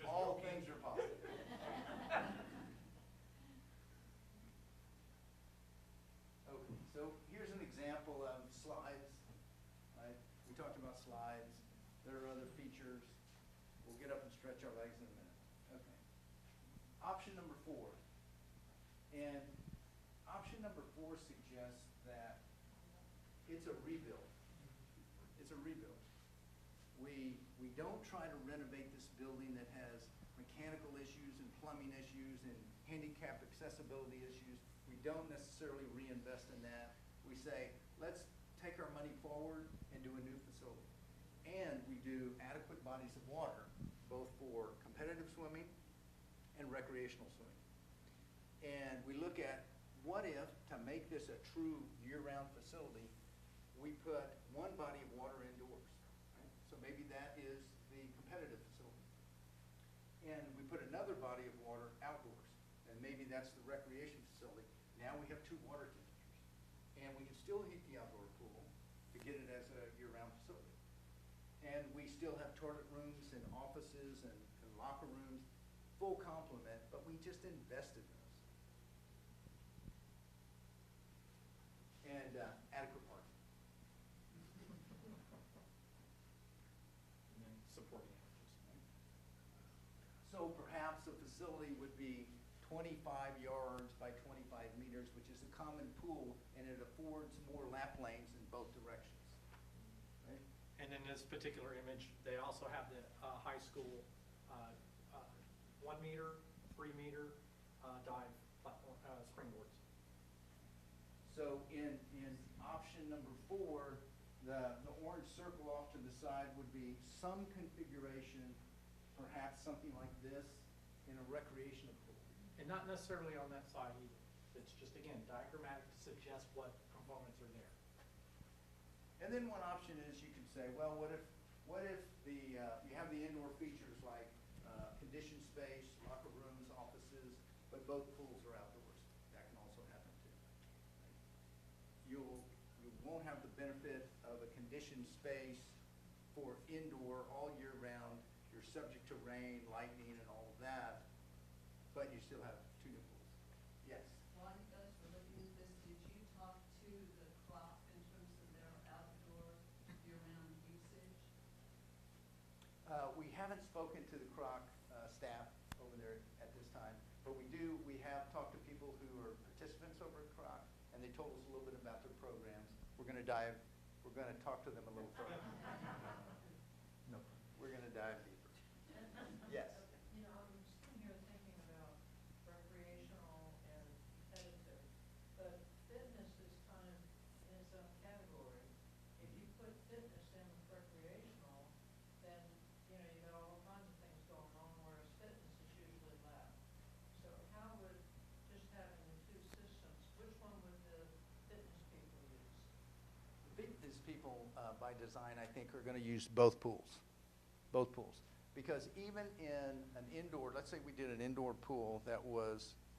All things are possible. Okay, so here's an example of slides, right? We talked about slides. There are other features. We'll get up and stretch our legs in a minute. Okay. Option number 4. And option number 4 suggests that it's a rebuild. It's a rebuild. We don't try to renovate this building that has mechanical issues and plumbing issues and handicap accessibility issues. We don't necessarily reinvest in that. We say, let's take our money forward and do a new facility. And we do adequate bodies of water, both for competitive swimming and recreational swimming. And we look at what if, to make this a true year-round facility, we put one body of water indoors. Right? So maybe that is the competitive facility. And we put another body of water outdoors. And maybe that's the recreation facility. Now we have 2 water temperatures. And we can still heat the outdoor pool to get it as a year-round facility. And we still have toilet rooms and offices and locker rooms, full complement, but we just invested in those. And adequate parking. And then supporting images. So perhaps a facility would be 25 yards by 25 meters, which is a common pool, and it affords more lap lanes in both directions. Right? And in this particular image, they also have the high school 1 meter, 3 meter dive platform, springboards. So in option number 4, the orange circle off to the side would be some configuration, perhaps something like this, in a recreational pool. And not necessarily on that side either. It's just, again, diagrammatic to suggest what components are there. And then one option is you could say, well, what if the you have the indoor features like conditioned space, locker rooms, offices, but both pools are outdoors. That can also happen too. You won't have the benefit of a conditioned space for indoor all year round. You're subject to rain, lightning, and all of that, but you still have 2 new pools. Yes? While you guys were looking at this, did you talk to the CROC in terms of their outdoor year-round usage? We haven't spoken to the CROC staff over there at this time, but we have talked to people who are participants over at CROC, and they told us a little bit about their programs. We're going to talk to them a little further. No, we're going to dive deeper. Yes? You know, I'm sitting here thinking about recreational and competitive, but fitness is kind of in its own category. If you put fitness in with recreational, then, you know, you got all kinds of things going on, whereas fitness is usually left. So how would just having the 2 systems, which one would the fitness people use? The fitness people, by design, I think, are going to use both pools. Both pools. Because even in an indoor, let's say we did an indoor pool that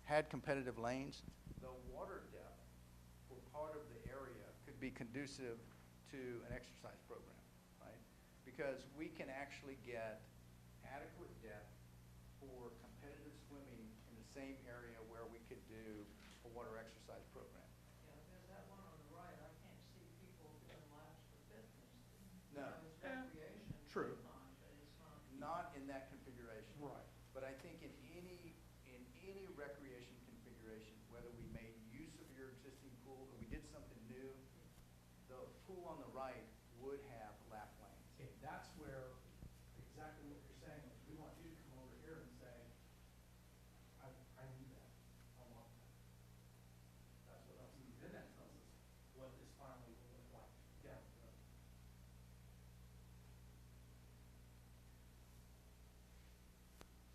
had competitive lanes, the water depth for part of the area could be conducive to an exercise program, right? Because we can actually get adequate depth for competitive swimming in the same area where we could do a water exercise program. Yeah, because that one on the right, I can't see people doing laps for fitness. No. You know, it's recreation. True. sometimes, but it's not. Not in that configuration. Right. But I think in any recreation configuration, whether we made use of your existing pool or we did something new, the pool on the right would have lap lanes. Okay, that's where exactly what you're saying is we want you to come over here and say, I need that. I want that. That's what else. Then that tells us what this finally will look like down the road.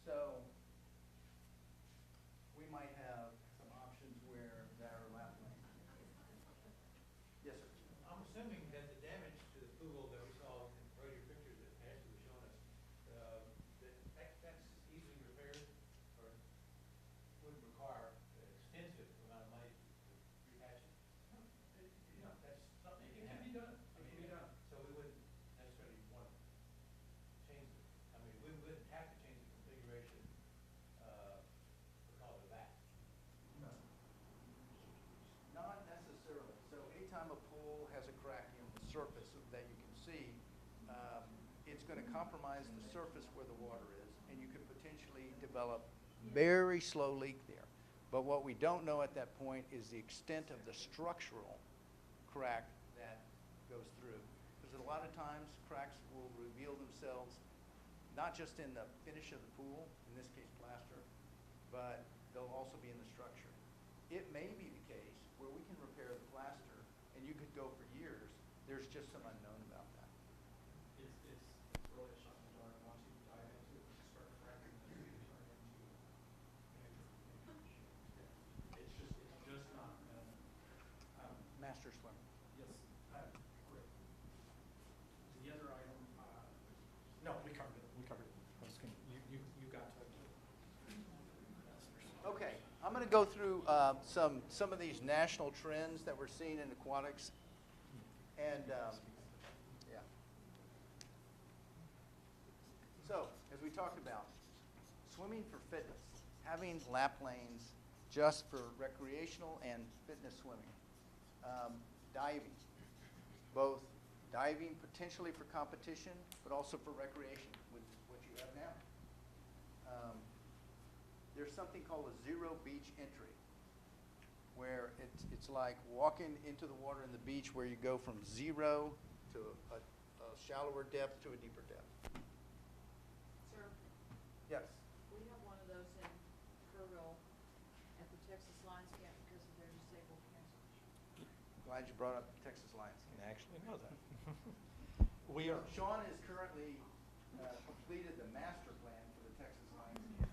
So we might have some options where there are lap lanes. Yes, sir. I'm see, it's going to compromise the surface where the water is, and you could potentially develop very slow leak there. But what we don't know at that point is the extent of the structural crack that goes through. Because a lot of times cracks will reveal themselves not just in the finish of the pool, in this case plaster, but they'll also be in the structure. It may be the case where we can repair the plaster and you could go for years. There's just some unknown about that. It's really a shot in the dark. Once you dive into it, you start cracking, and you turn into it's just not. Master swimmer. Yes. Great. The other item. No, we covered it. We covered it. I was gonna, you got to it. Okay, I'm going to go through some of these national trends that we're seeing in aquatics. And, yeah. So, as we talked about, swimming for fitness, having lap lanes just for recreational and fitness swimming. Diving, both diving potentially for competition, but also for recreation with what you have now. There's something called a zero beach entry, where it's like walking into the water in the beach where you go from zero to a shallower depth to a deeper depth. Sir, Yes. we have one of those in Kerrville at the Texas Lions Camp because of their disabled cancers. Glad you brought up Texas Lions. I actually know that. We are, Sean has currently completed the master plan for the Texas Lions Camp.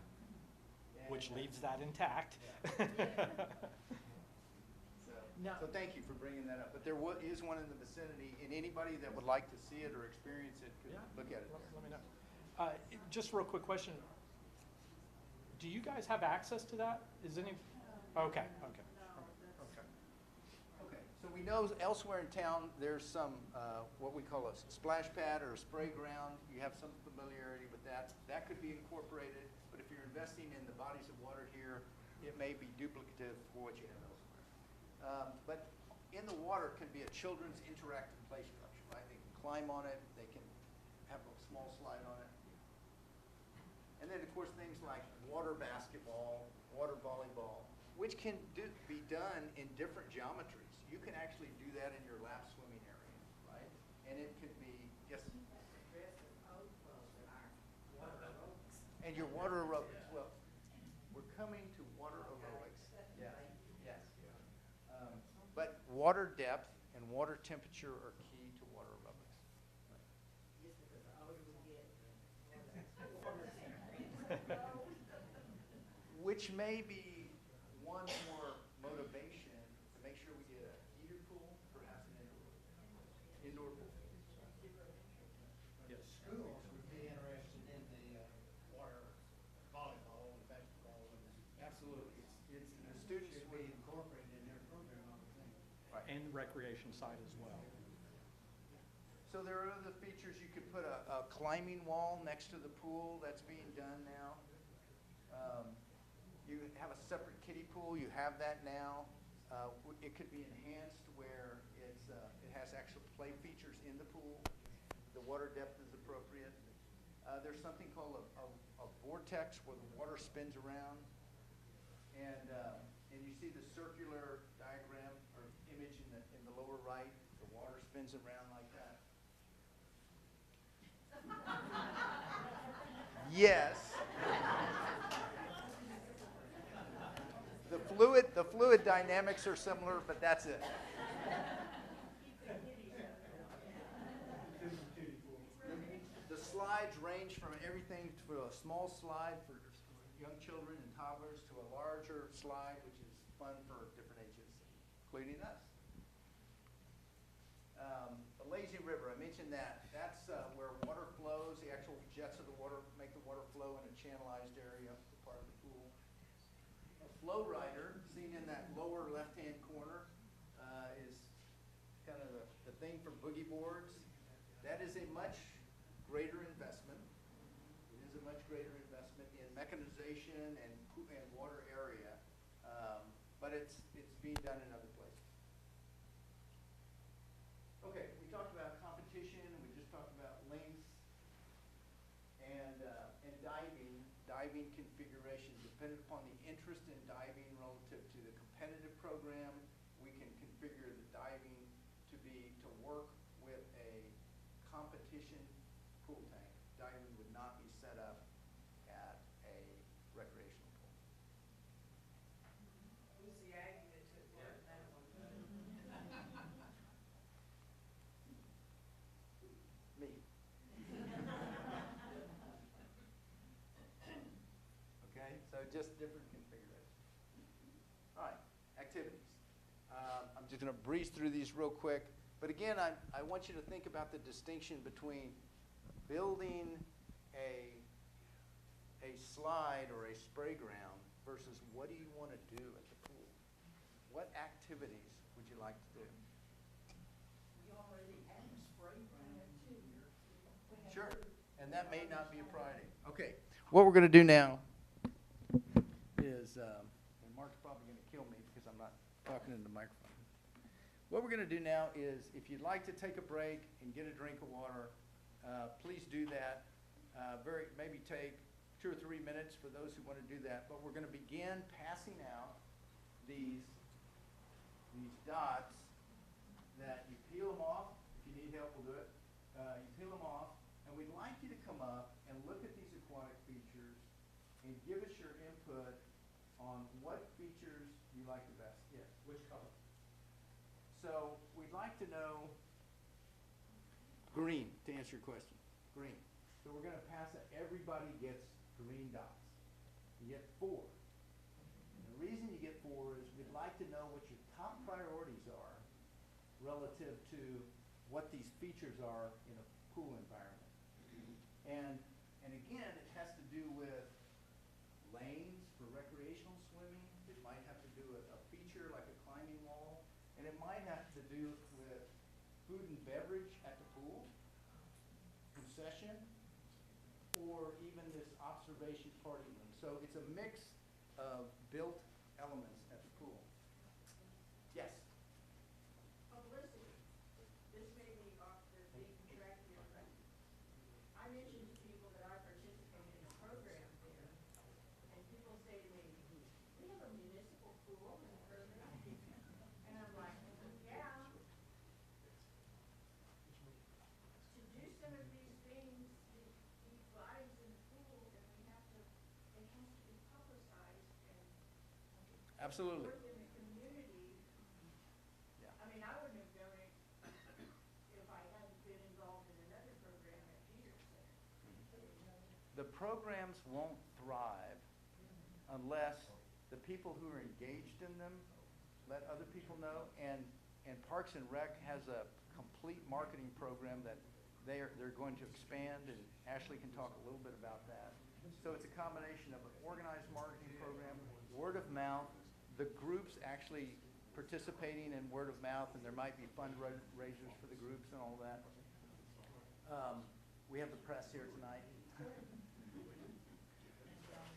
which leaves that intact. So thank you for bringing that up. But there is one in the vicinity, and anybody that would like to see it or experience it could look at it there. Let me know. Just real quick question. Do you guys have access to that? Is any? Okay. Okay. Okay. Okay, so we know elsewhere in town, there's some, what we call a splash pad or a spray ground. You have some familiarity with that. That could be incorporated, but if you're investing in the bodies of water here, it may be duplicative for what you have elsewhere. But in the water can be a children's interactive play structure, right? They can climb on it, they can have a small slide on it. And then, of course, things like water basketball, water volleyball, which can be done in different geometries. You can actually do that in your lap swimming area, right? And it could be, yes? And your water aerobics. Well, we're coming to water aerobics. Yes, yes. But water depth and water temperature are key to water aerobics. Which may be one more motivation to make sure we get a heated pool, perhaps an indoor pool. Yes. Schools would be interested in the water volleyball and basketball. Absolutely. It's the students Should be incorporated in their program, I would think. Right. And recreation side as well. So there are other features. You could put a climbing wall next to the pool. That's being done now. You have a separate kiddie pool. You have that now. It could be enhanced where it has actual play features in the pool. The water depth is appropriate. There's something called a vortex where the water spins around. And you see the circular diagram or image in the lower right. The water spins around like that. Yes. The fluid dynamics are similar, but that's it. The slides range from everything to a small slide for young children and toddlers to a larger slide, which is fun for different ages, including us. The lazy river, I mentioned that. That's where water flows. The actual jets of the water make the water flow in a channelized area, part of the pool. A flow rider, seen in that lower left-hand corner, is kind of the thing for boogie boards. That is a much greater investment. It is a much greater investment in mechanization and water area, but it's being done in other places. Okay, we talked about competition, we diving configuration dependent upon the interest in diving relative to the competitive program. We can configure the diving to work with a competition pool tank. Diving would not be set up at a recreational pool. Who's the Aggie that took part in that one? Me. Okay, so just different configurations. All right, activities. I'm just going to breeze through these real quick. But again, I want you to think about the distinction between building a slide or a spray ground versus what do you want to do at the pool? What activities would you like to do? We already have a spray ground too. Sure, and that may not be a priority. Okay, what we're going to do now is, and Mark's probably going to kill me because I'm not talking into the microphone. What we're going to do now is, if you'd like to take a break and get a drink of water, please do that. Maybe take 2 or 3 minutes for those who want to do that. But we're going to begin passing out these dots that you peel them off. If you need help, we'll do it. You peel them off, and we'd like you to come up and look at these aquatic features and give us your input on what features you like the best. Yes. Which color? So we'd like to know green, to answer your question. Green. So we're going to pass it. Everybody gets green dots. You get 4. And the reason you get 4 is we'd like to know what your top priorities are relative to what these features are in a pool environment. And again, it has to do with lanes for recreational swimming. It might have to do with a feature like a climbing wall. And it might have to do with food and beverage at the pool, concession, or even this observation party room. So it's a mix of built elements at the pool. Yes? Publicity. This may be off the beaten track here, but I mentioned to people that I participated in a program there, and people say to me, we have a municipal pool in Kerrville. And I'm like, yeah. To do some of these things, these bodies in the pool, then we have to, it has to be publicized and Absolutely. work in the community. Yeah. I mean, I wouldn't have done it if I hadn't been involved in another program at Peters Center. The programs won't thrive unless the people who are engaged in them let other people know. And Parks and Rec has a complete marketing program that they're going to expand, and Ashley can talk a little bit about that. So it's a combination of an organized marketing program, word of mouth, the groups actually participating in word of mouth, and there might be fundraisers for the groups and all that. We have the press here tonight.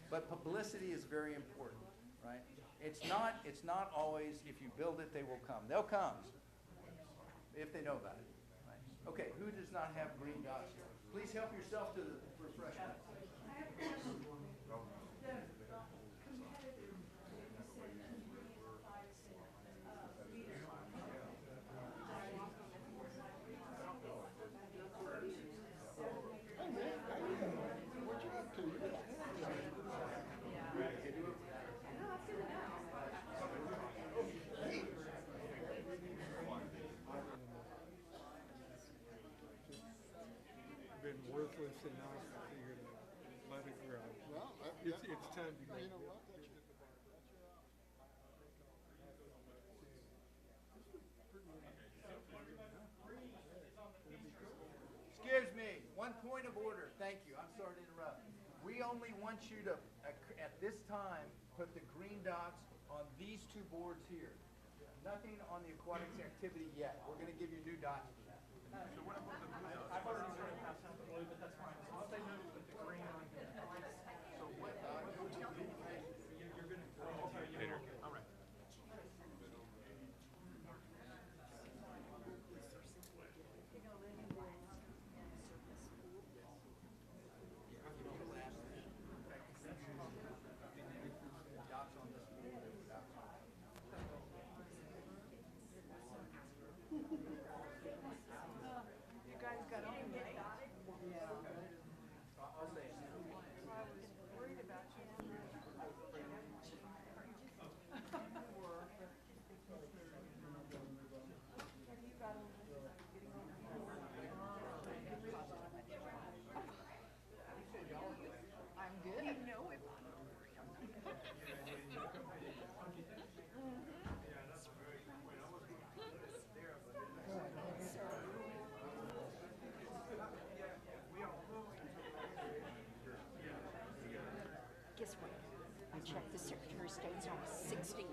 But publicity is very important, right? It's not always if you build it, they will come. They'll come if they know about it. Right? Okay, who does not have green dots here? Please help yourself to the refreshments. Been worthless and now I figured let it grow. Well, It's time to go. you know what? Excuse me, one point of order. Thank you. I'm sorry to interrupt. We only want you to, at this time, put the green dots on these 2 boards here. Nothing on the aquatics activity yet. We're going to give you new dots for that. So what about the blue dots? I've already started passing out the blue, but that's fine. As long as they know to put the green on here. So what you're gonna, okay, you enter, all right. Guess what? I checked the Secretary of State's office, 16.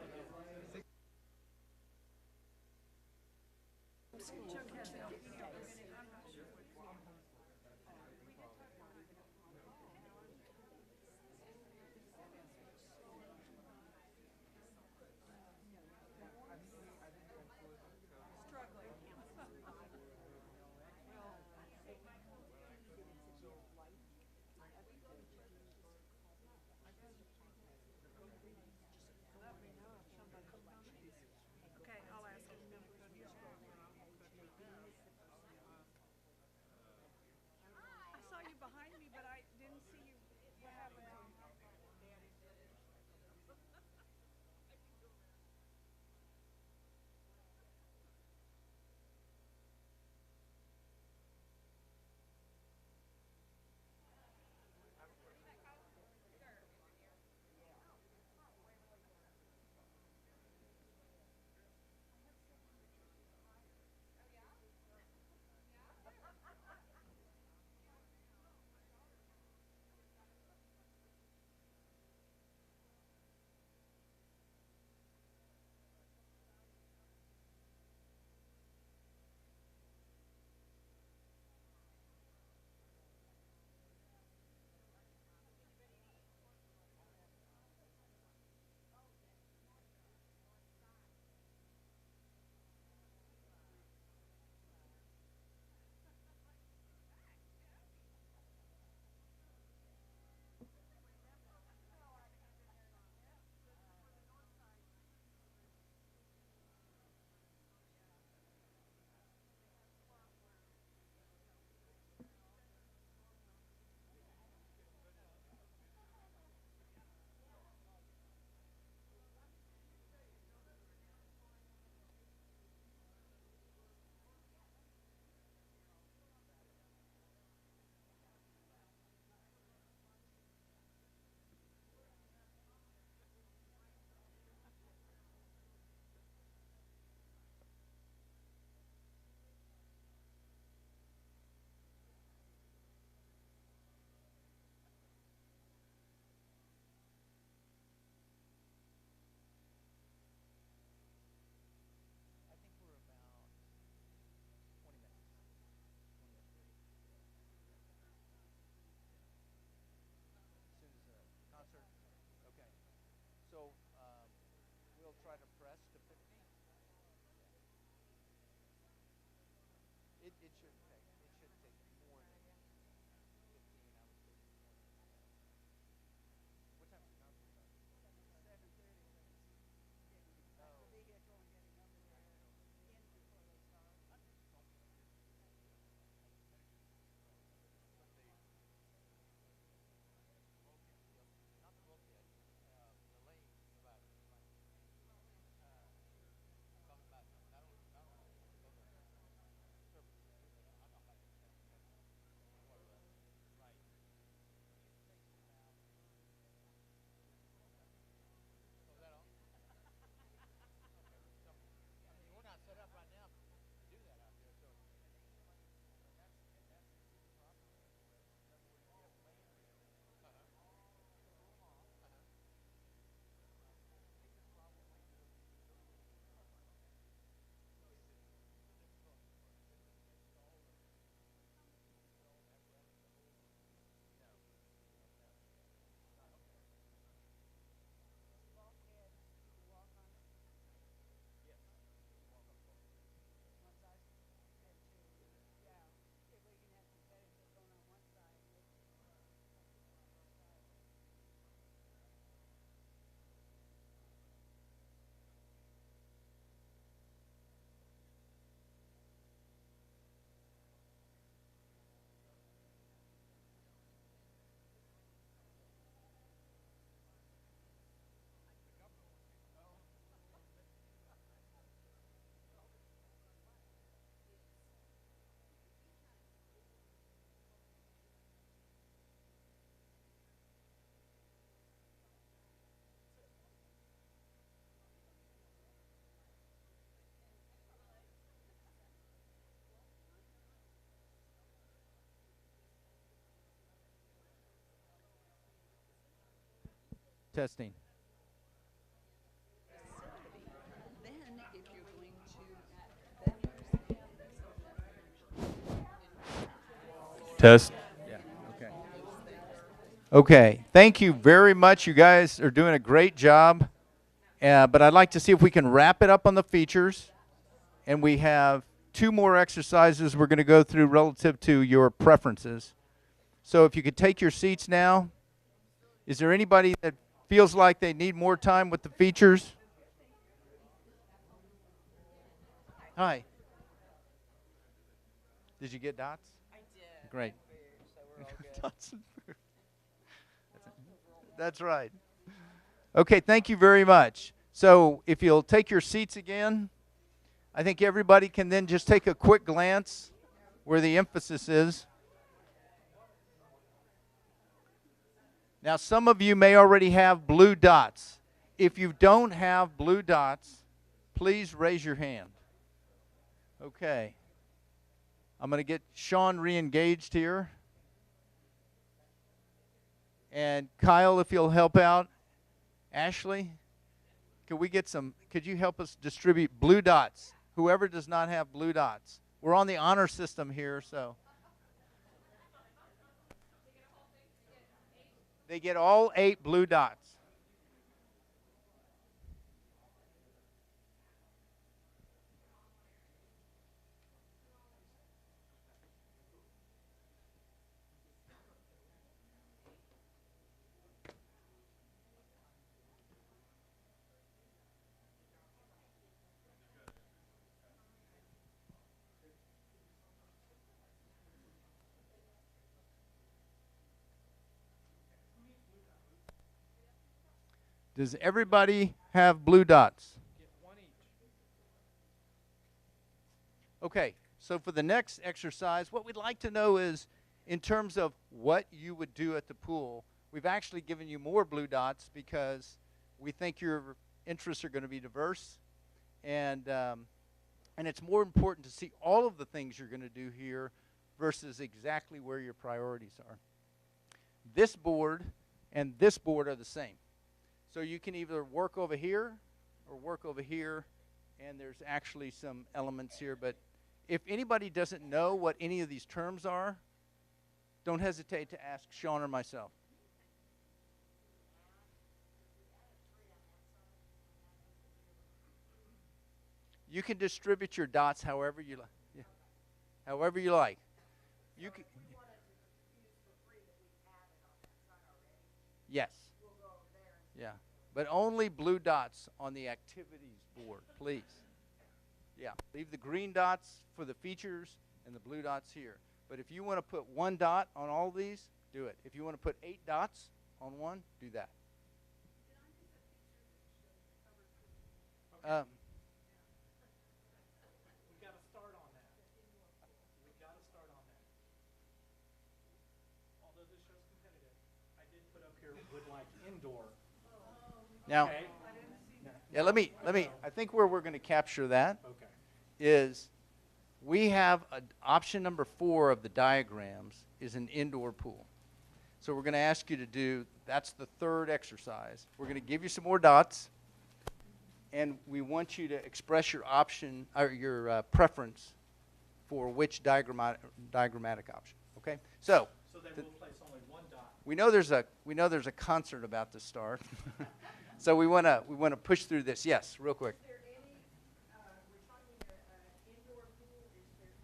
Testing. Then, if you're going to Test. Yeah, okay. Okay, thank you very much. You guys are doing a great job. But I'd like to see if we can wrap it up on the features. And we have 2 more exercises we're going to go through relative to your preferences. So if you could take your seats now. Is there anybody that feels like they need more time with the features? Hi. Did you get dots? I did. Great. So we're all good. Dots and food. That's right. Okay, thank you very much. So if you'll take your seats again, I think everybody can then just take a quick glance where the emphasis is. Now, some of you may already have blue dots. If you don't have blue dots, please raise your hand. Okay. I'm going to get Sean re-engaged here. And Kyle, if you'll help out. Ashley, could you help us distribute blue dots? Whoever does not have blue dots. We're on the honor system here, so. They get all 8 blue dots. Does everybody have blue dots? Okay, so for the next exercise, what we'd like to know is, in terms of what you would do at the pool, we've actually given you more blue dots because we think your interests are going to be diverse, and it's more important to see all of the things you're going to do here versus exactly where your priorities are. This board and this board are the same. So you can either work over here or work over here, and there's actually some elements here. But if anybody doesn't know what any of these terms are, don't hesitate to ask Sean or myself. You can distribute your dots however you like. Yeah. However you like. You can. Yes. Yeah, but only blue dots on the activities board, please. Yeah, leave the green dots for the features and the blue dots here. But if you want to put 1 dot on all these, do it. If you want to put 8 dots on one, do that. We've got to start on that. We've got to start on that. Although this show's competitive, I did put up here would like indoor. Now, Okay. yeah, let me. I think where we're going to capture that Okay. is we have option number 4 of the diagrams is an indoor pool. So we're going to ask you to do, that's the 3rd exercise. We're going to give you some more dots, and we want you to express your option or your preference for which diagrammatic option. Okay. So then we'll place only 1 dot. we know there's a concert about to start. So we want to push through this. Yes, real quick. Is there any, we're talking indoor pool, is there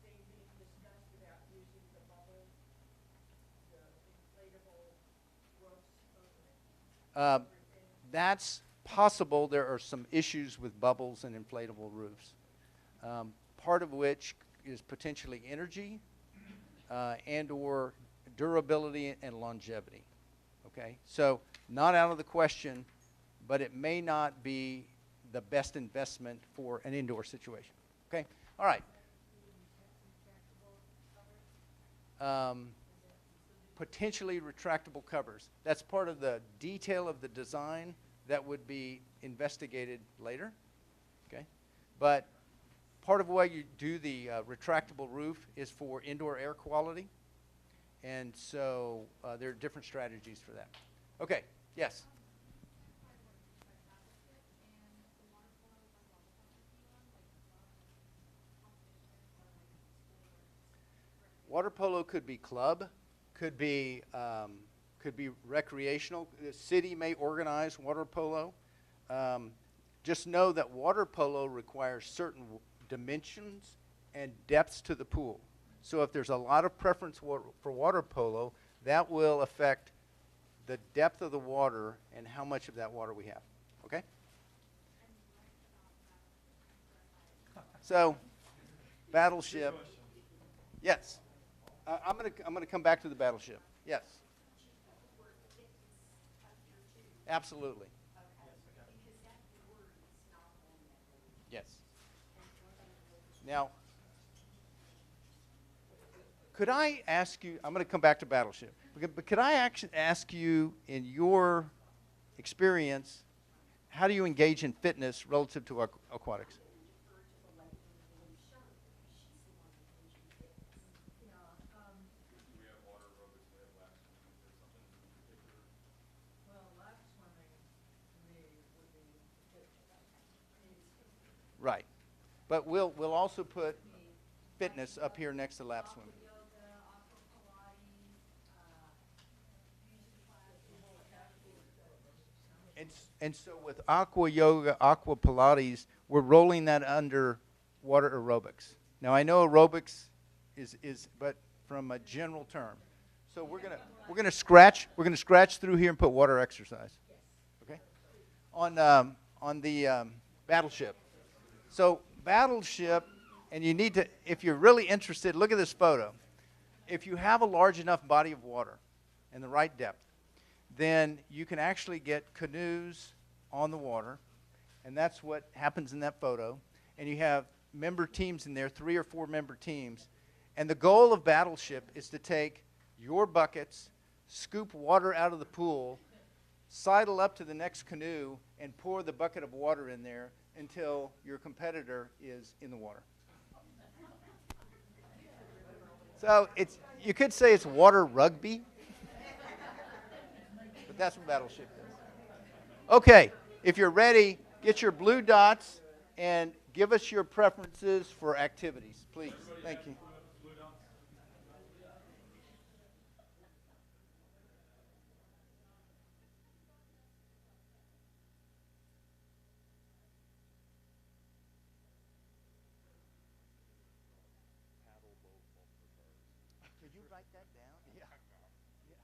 anything being discussed about using the bubble, the inflatable roofs over it? That's possible. There are some issues with bubbles and inflatable roofs, part of which is potentially energy and or durability and longevity. Okay, so not out of the question, but it may not be the best investment for an indoor situation. Okay, all right. Potentially retractable covers. That's part of the detail of the design that would be investigated later. Okay, but part of why you do the retractable roof is for indoor air quality. And so there are different strategies for that. Okay, Yes. Water polo could be club, could be recreational. The city may organize water polo. Just know that water polo requires certain dimensions and depths to the pool. So if there's a lot of preference for water polo, that will affect the depth of the water and how much of that water we have. Okay? So, battleship. Yes. I'm gonna come back to the battleship. Yes. Absolutely. Yes. Now, could I ask you, I'm going to come back to battleship, but could I actually ask you, in your experience, how do you engage in fitness relative to aquatics? Do we have water aerobics, we have lap swimming, is there something in particular? Well, lap swimming, to me, would be Right. But we'll also put fitness up here next to lap swimming. And so with aqua yoga, aqua Pilates, we're rolling that under water aerobics. Now I know aerobics is but from a general term. So we're gonna scratch through here and put water exercise. Okay? On the battleship. So battleship, and you need to, if you're really interested, look at this photo. If you have a large enough body of water and the right depth, then you can actually get canoes on the water, and that's what happens in that photo. And you have member teams in there, 3 or 4 member teams. And the goal of battleship is to take your buckets, scoop water out of the pool, sidle up to the next canoe, and pour the bucket of water in there until your competitor is in the water. So you could say it's water rugby, but that's what battleship is. Okay, if you're ready, get your blue dots and give us your preferences for activities, please. Thank you. Could you write that down? Yeah. Yeah.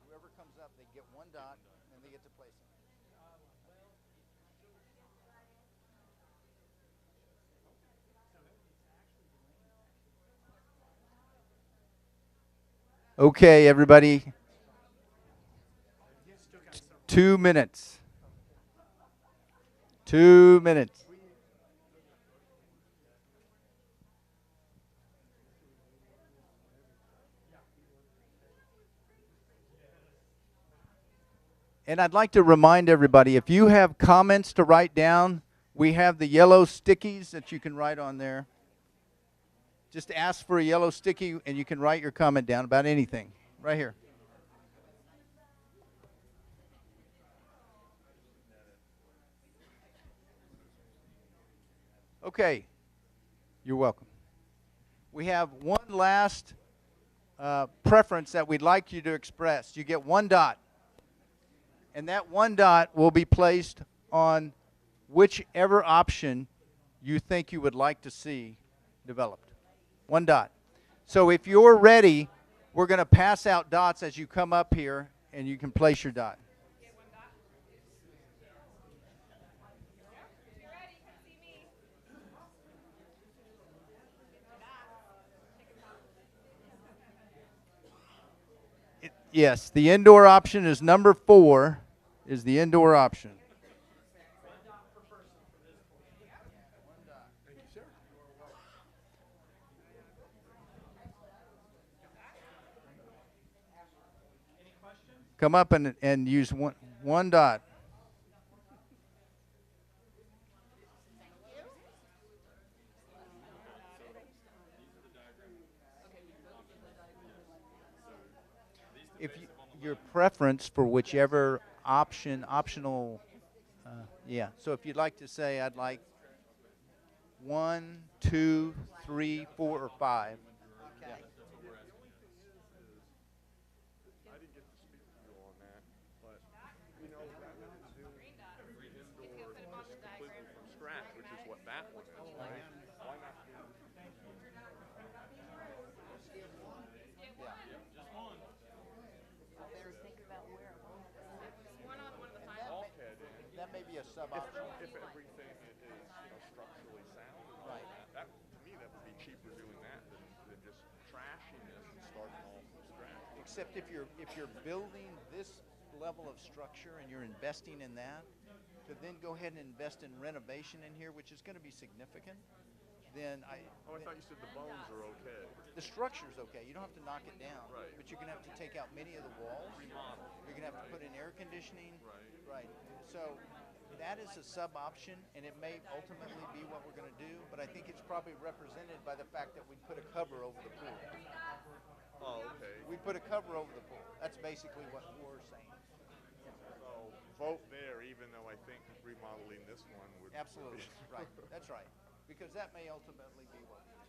Whoever comes up, they get 1 dot, and they get to place it. Okay, everybody. 2 minutes. 2 minutes. And I'd like to remind everybody, if you have comments to write down, we have the yellow stickies that you can write on there. Just ask for a yellow sticky and you can write your comment down about anything. Right here. Okay. You're welcome. We have one last preference that we'd like you to express. You get 1 dot. And that 1 dot will be placed on whichever option you think you would like to see developed. 1 dot. So if you're ready, we're going to pass out dots as you come up here, and you can place your dot. Yes, the indoor option is number 4, is the indoor option. Come up and use one dot. If your preference for whichever optional, yeah. So if you'd like to say, I'd like 1, 2, 3, 4, or 5. Yeah. I didn't get to speak to you on that, but you know, I wanted to do every indoor just completely from scratch, which is what that one is, right? Why not do bulkhead in? That may be a sub-option. If everything is, you know, structurally sound and all that, to me that would be cheaper doing that than just trashing this and starting all from scratch. Except if you're building this level of structure and you're investing in that, to then go ahead and invest in renovation in here, which is going to be significant, then I thought you said the bones are okay. the structure's okay. You don't have to knock it down. Right. But you're going to have to take out many of the walls. Remodel. You're going to have to put in air conditioning. Right. Right. So that is a sub-option, and it may ultimately be what we're going to do, but I think it's probably represented by the fact that we put a cover over the pool. Oh, okay. We put a cover over the pool. That's basically what we're saying. So vote there, even though I think remodeling this one would. Absolutely. Right. That's right. Because that may ultimately be what we do.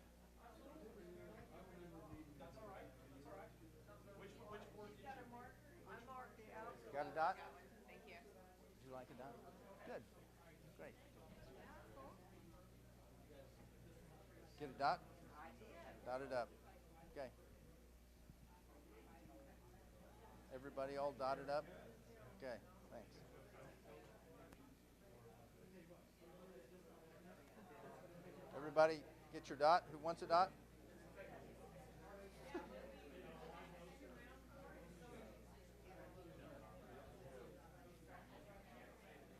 Got a dot? Thank you. Would you like a dot? Good. Great. Get a dot? Dot it up. Okay. Everybody all dotted up? Okay, thanks. Everybody get your dot? Who wants a dot?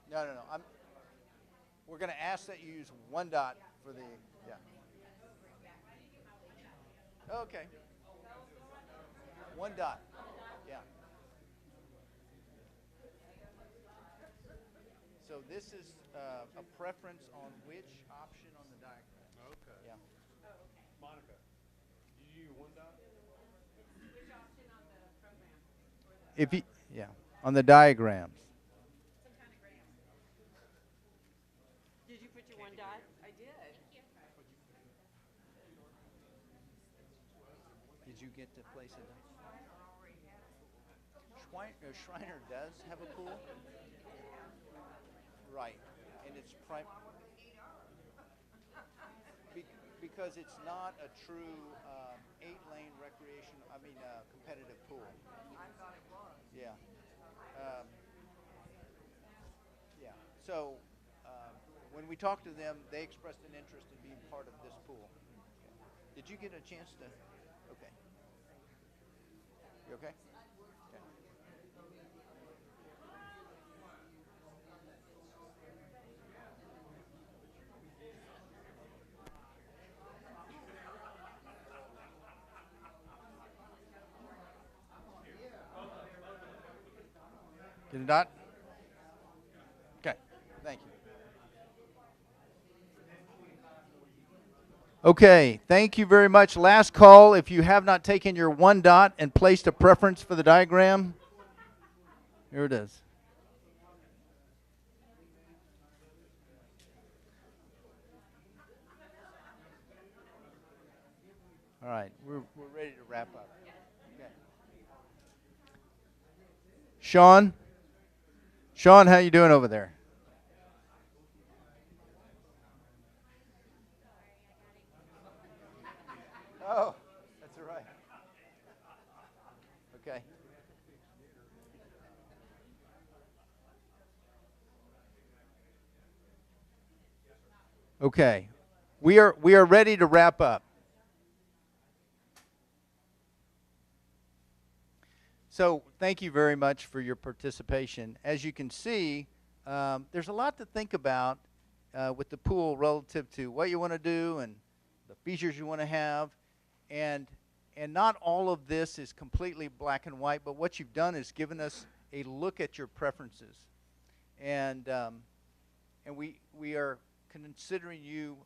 No. We're going to ask that you use 1 dot for the, yeah. Okay. 1 dot. Yeah. So this is a preference on which option on the diagram. Okay. Yeah. Monica, do you use 1 dot? Which option on the program? If you, yeah, on the diagrams. Did you put your 1 dot? I did. Did you get to place it? Shriner does have a pool. Right, and it's because it's not a true 8-lane recreation. Competitive pool. I thought it was. Yeah. Yeah. So when we talked to them, they expressed an interest in being part of this pool. Did you get a chance to? Okay. You okay? Okay. Did it not? Okay, thank you. Okay, thank you very much. Last call, if you have not taken your 1 dot and placed a preference for the diagram, here it is. All right, we're ready to wrap up. Okay. Sean, how you doing over there? Oh, that's all right. Okay. Okay. We are ready to wrap up. So thank you very much for your participation. As you can see, there's a lot to think about with the pool relative to what you want to do and the features you want to have. And not all of this is completely black and white, but what you've done is given us a look at your preferences. And we are considering you,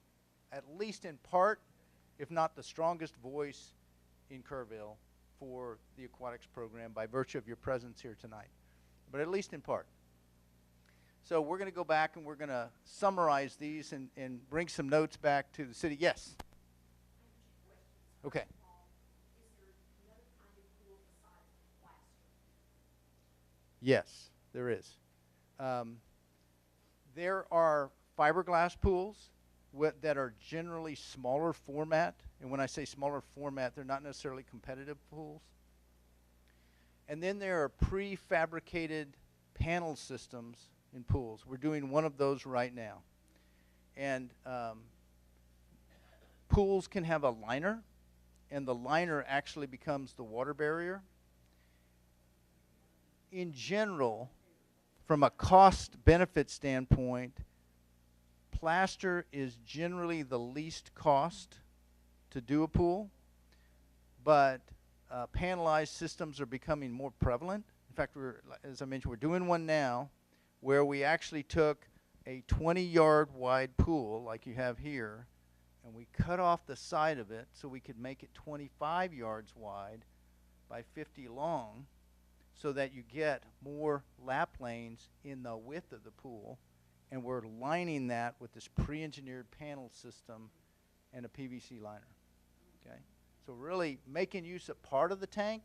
at least in part, if not the strongest voice in Kerrville for the aquatics program by virtue of your presence here tonight, but at least in part. So we're going to go back and we're going to summarize these and bring some notes back to the city. Yes? Okay. Yes, there is. There are fiberglass pools that are generally smaller format. And when I say smaller format, they're not necessarily competitive pools. And then there are prefabricated panel systems in pools. We're doing one of those right now. And pools can have a liner, and the liner actually becomes the water barrier. In general, from a cost-benefit standpoint, plaster is generally the least cost to do a pool, but panelized systems are becoming more prevalent. In fact, as I mentioned, we're doing one now where we actually took a 20-yard wide pool like you have here, and we cut off the side of it so we could make it 25 yards wide by 50 long, so that you get more lap lanes in the width of the pool, and we're lining that with this pre-engineered panel system and a PVC liner. Okay, so really making use of part of the tank.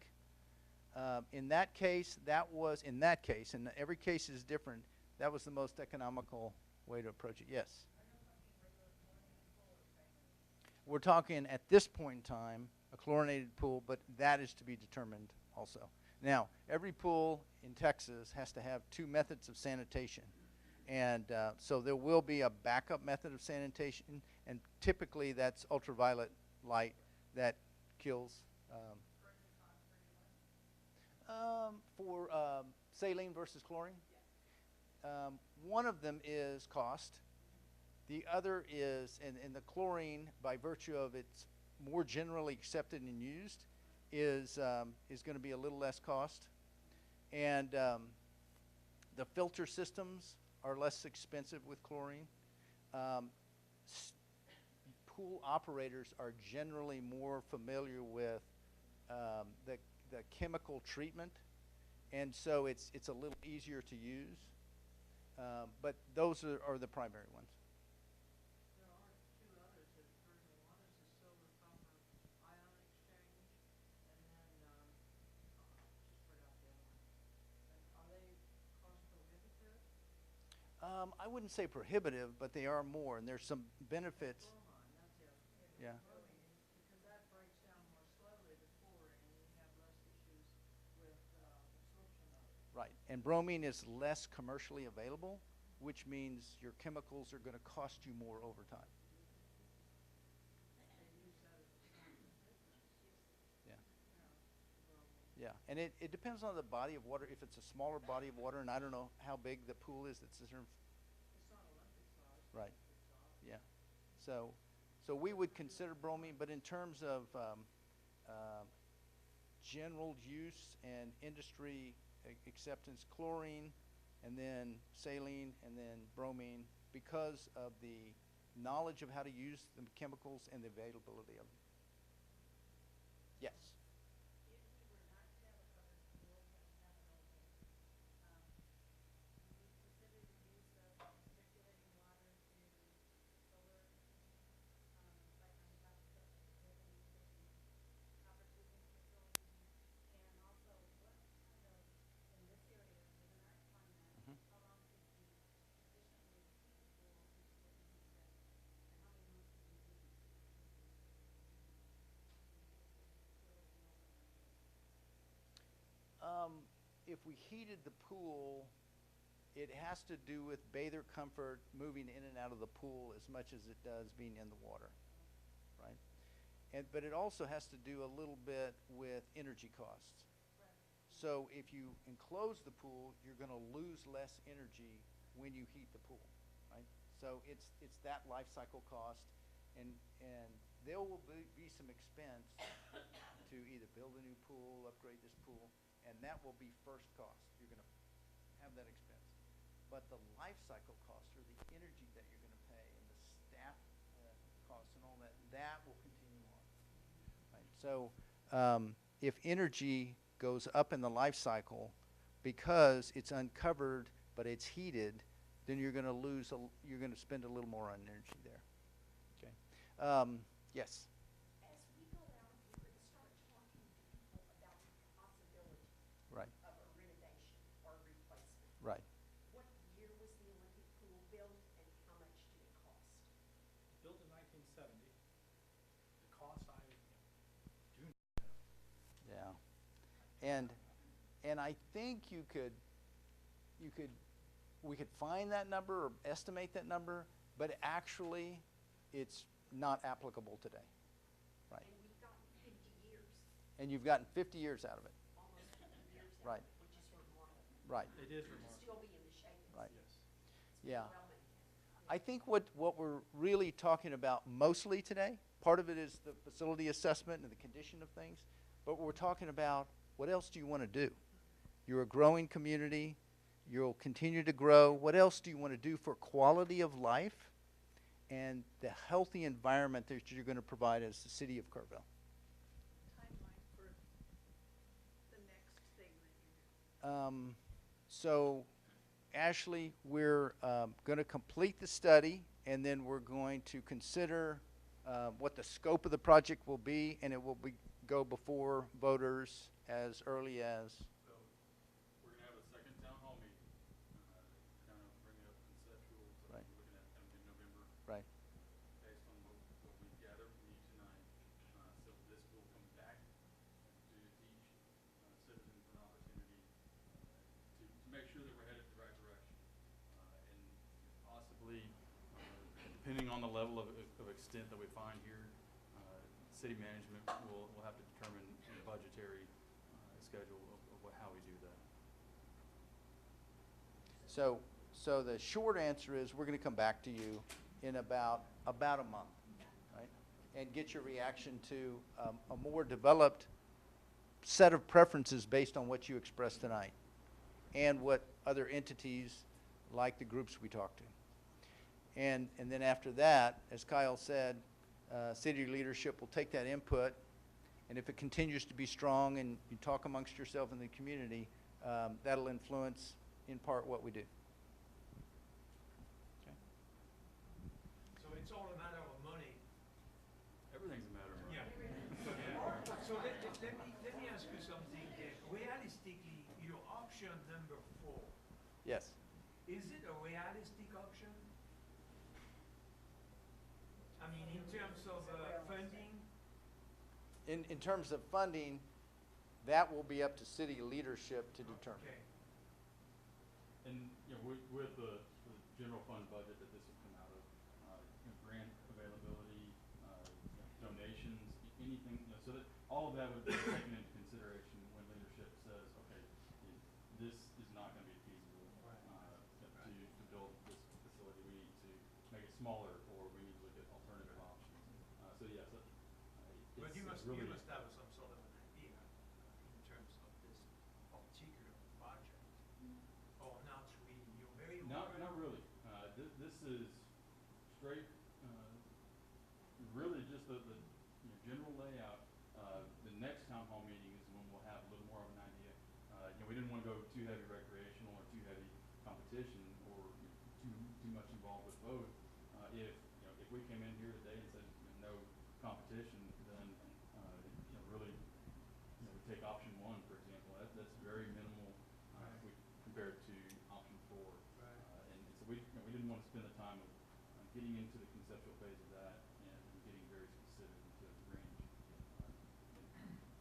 In that case, and every case is different, that was the most economical way to approach it. Yes? We're talking at this point in time a chlorinated pool, but that is to be determined also. Now, every pool in Texas has to have 2 methods of sanitation. And so there will be a backup method of sanitation, and typically that's ultraviolet light that kills. For saline versus chlorine, one of them is cost. The other is, and the chlorine, by virtue of its more generally accepted and used, is going to be a little less cost. And the filter systems are less expensive with chlorine. Pool operators are generally more familiar with the chemical treatment, and so it's a little easier to use. But those are the primary ones. There are 2 others that occur to me. One is the silver copper ion exchange, and then just forgot the other one. Are they cost prohibitive? I wouldn't say prohibitive, but they are more, and there's some benefits. Bromine, that's the other. Yeah. Bromine, because that breaks down more slowly to chlorine, and you have less issues with absorption of it. Right, and bromine is less commercially available, which means your chemicals are going to cost you more over time. Yeah, and it depends on the body of water. If it's a smaller body of water, and I don't know how big the pool is that's deserved. It's not Olympic size. Right. Yeah. So we would consider bromine, but in terms of general use and industry acceptance chlorine, and then saline, and then bromine, because of the knowledge of how to use the chemicals and the availability of them. Yes. If we were not to have a covered pool but have an open, would we consider the use of circulating water to solar, like on top of the buildings and copper tubing facilities? And also, what kind of, in this area, given our climate, how long could we efficiently heat the pool before we use that? And how many months would we use it? If we heated the pool, it has to do with bather comfort, moving in and out of the pool as much as it does being in the water, right? But it also has to do a little bit with energy costs. So if you enclose the pool, you're going to lose less energy when you heat the pool, right? So it's that life cycle cost, and there will be some expense to either build a new pool, upgrade this pool, and that will be first cost. You're going to have that expense. But the life cycle costs, or the energy that you're going to pay, and the staff costs and all that, that will continue on. Right? So if energy goes up in the life cycle because it's uncovered but it's heated, then you're going to lose. You're going to spend a little more on energy there. Okay. Yes. As we go out here and start talking to people about the possibility Right. of a renovation or a replacement, Right. what year was the Olympic pool built and how much did it cost? Built in 1970. The cost I do know. Yeah. And I think we could find that number or estimate that number, but actually it's not applicable today. Right. And we've gotten 50 years, And you've gotten 50 years out of it. almost 50 years Right. out of it, which is remarkable. Right. It is To remarkable. still be in the shape it's Right. in. Yes. It's been Yeah. well maintained. I think what we're really talking about mostly today, part of it is the facility assessment and the condition of things, but we're talking about what else do you want to do? You're a growing community. You'll continue to grow. What else do you want to do for quality of life and the healthy environment that you're going to provide as the city of Kerrville? Timeline for the next thing that you do. So, Ashley, we're going to complete the study, and then we're going to consider what the scope of the project will be, and it will go before voters as early as. So we're going to have a second town hall meeting, kind of bring up conceptual, so Right. we're looking at kind of mid-November. Right. Based on what we gathered from you tonight. So this will come back to each citizen for an opportunity to make sure that we're headed the right direction. And possibly, depending on the level of extent that we find here, city management will have to determine the budgetary schedule of how we do that. So the short answer is we're going to come back to you in about a month, right? And get your reaction to a more developed set of preferences based on what you expressed tonight and what other entities like the groups we talked to. And then after that, as Kyle said, city leadership will take that input, and if it continues to be strong and you talk amongst yourself in the community, that'll influence in part what we do. Okay. So it's all a matter of money. Everything's a matter of money. Yeah. So let me ask you something. Realistically, your option number 4, Yes. is it a realistic option? I mean, in terms of funding? In terms of funding, that will be up to city leadership to determine. Okay. And, you know, with the general fund budget that this will come out of, grant availability, donations, anything, so that all of that would be taken into consideration when leadership says, okay, this is not going to be feasible to build this facility. We need to make it smaller, or we need to look at alternative options. So yes, But you must really have some sort of an idea in terms of this particular project. this is straight, really just the general layout. The next town hall meeting is when we'll have a little more of an idea. We didn't want to go too heavy recreational or too heavy competition or too much involved with both. If we came in here today and said no competition, then really we take option 1 for example. That's very minimal if we compare it to option 4. And so we didn't want to spend the time of getting into the conceptual phase of that and getting very specific into the range.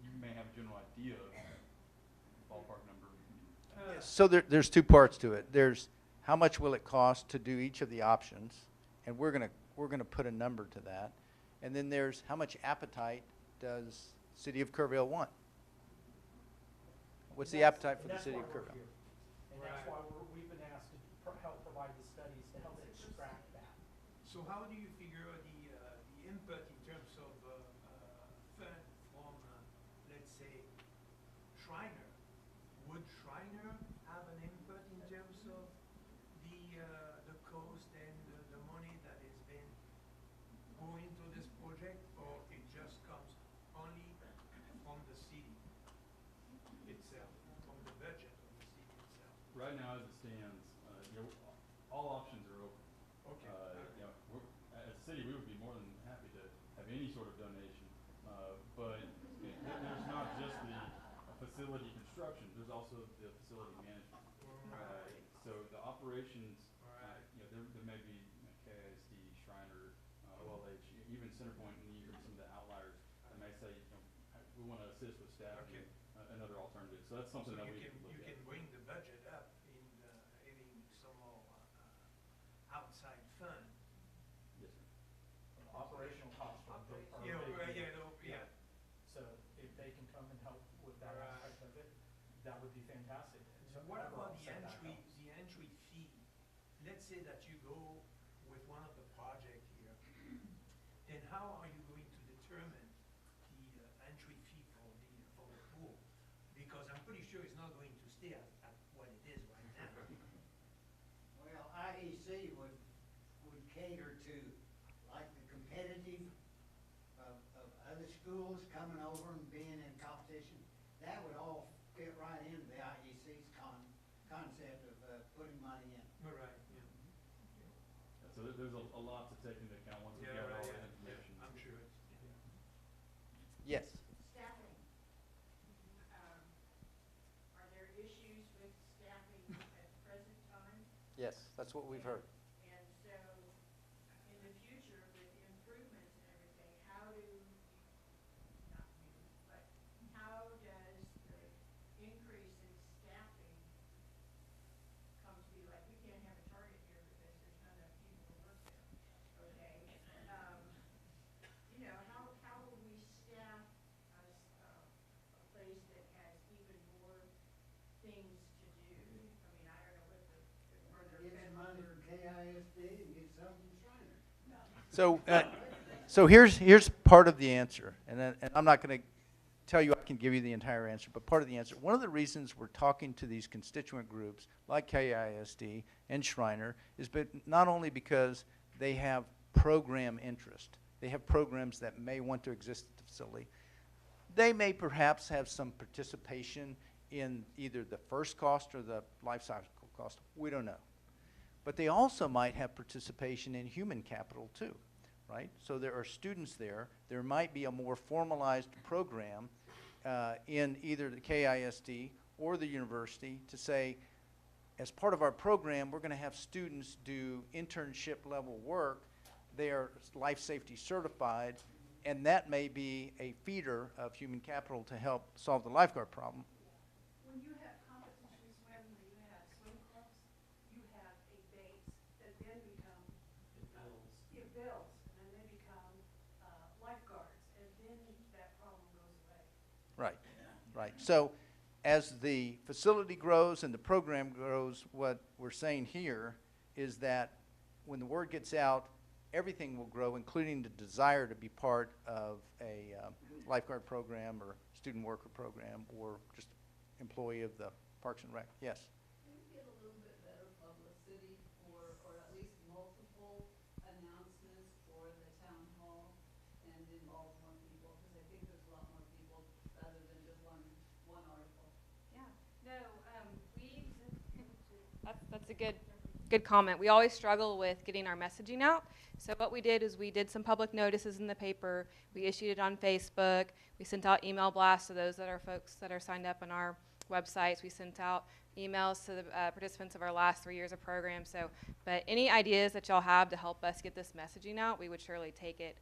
You may have a general idea of ballpark number. So there's 2 parts to it. There's how much will it cost to do each of the options, and we're gonna put a number to that. And then there's how much appetite does City of Kerrville want? What's the appetite for the City of Kerrville? And that's why we've been asked to help provide the studies to help extract that. So how do you figure the input in terms of fund from, let's say, Shriner? Would Shriner have an input in terms of the cost and the money that has been going to this project, or it just comes only from the city itself, from the budget of the city itself? Right now, as it stands, all options are open. Okay. As a city, we would be more than happy to have any sort of donation, but there's not just the facility construction. There's also the facility management. So the operations, there may be KISD, Shriner, OLH, even Centerpoint, and even some of the outliers that may say, we want to assist with staffing and other alternatives. So that's something So that you we can, look you at. can bring the budget up in having some more outside fund. Yes, sir. Operational costs are a Yeah, big deal. yeah. So if they can come and help with that aspect of it, that would be fantastic. So To what overall about the set that entry, cost. the entry fee? Let's say that you go with one of the project here, then how are you going to determine the entry fee for the pool? Because I'm pretty sure it's not going to stay at what it is right now. Well, IEC would cater to, like, the competitive of other schools coming over and being in competition. That would all fit right into the IEC's concept of putting money in. Right, yeah. So there's a lot to take into account once we Yeah, gather all right, that yeah. information. I'm sure it's, Yes. Staffing. Are there issues with staffing at the present time? Yes, that's what we've heard. And so, in the future, with improvements and everything, how do you, not you, but how does the increase in staffing come to be? Like, we can't have a target here because there's not enough people to work there, okay? How will we staff a place that has even more things to do? I mean, I don't know what are there Get some money from KISD and get some from Shriner. So here's part of the answer, and I'm not going to tell you I can give you the entire answer, but part of the answer. One of the reasons we're talking to these constituent groups like KISD and Shriner is not only because they have program interest, they have programs that may want to exist at the facility. They may perhaps have some participation in either the first cost or the life cycle cost. We don't know. But they also might have participation in human capital too, right? So there are students there. There might be a more formalized program in either the KISD or the university to say, as part of our program, we're going to have students do internship level work. They are life safety certified, and that may be a feeder of human capital to help solve the lifeguard problem. When you have competition swim, when you have swim clubs, you have a base that then become. It builds, and then they become lifeguards, and then that problem goes away. Right, right. So as the facility grows and the program grows, what we're saying here is that when the word gets out, everything will grow, including the desire to be part of a lifeguard program or student worker program or just employee of the Parks and Rec. Yes? Can we get a little bit better publicity or at least multiple That's a good comment. We always struggle with getting our messaging out. So what we did is we did some public notices in the paper. We issued it on Facebook. We sent out email blasts to those that are folks that are signed up on our websites. We sent out emails to the participants of our last 3 years of program. So, but any ideas that y'all have to help us get this messaging out, we would surely take it.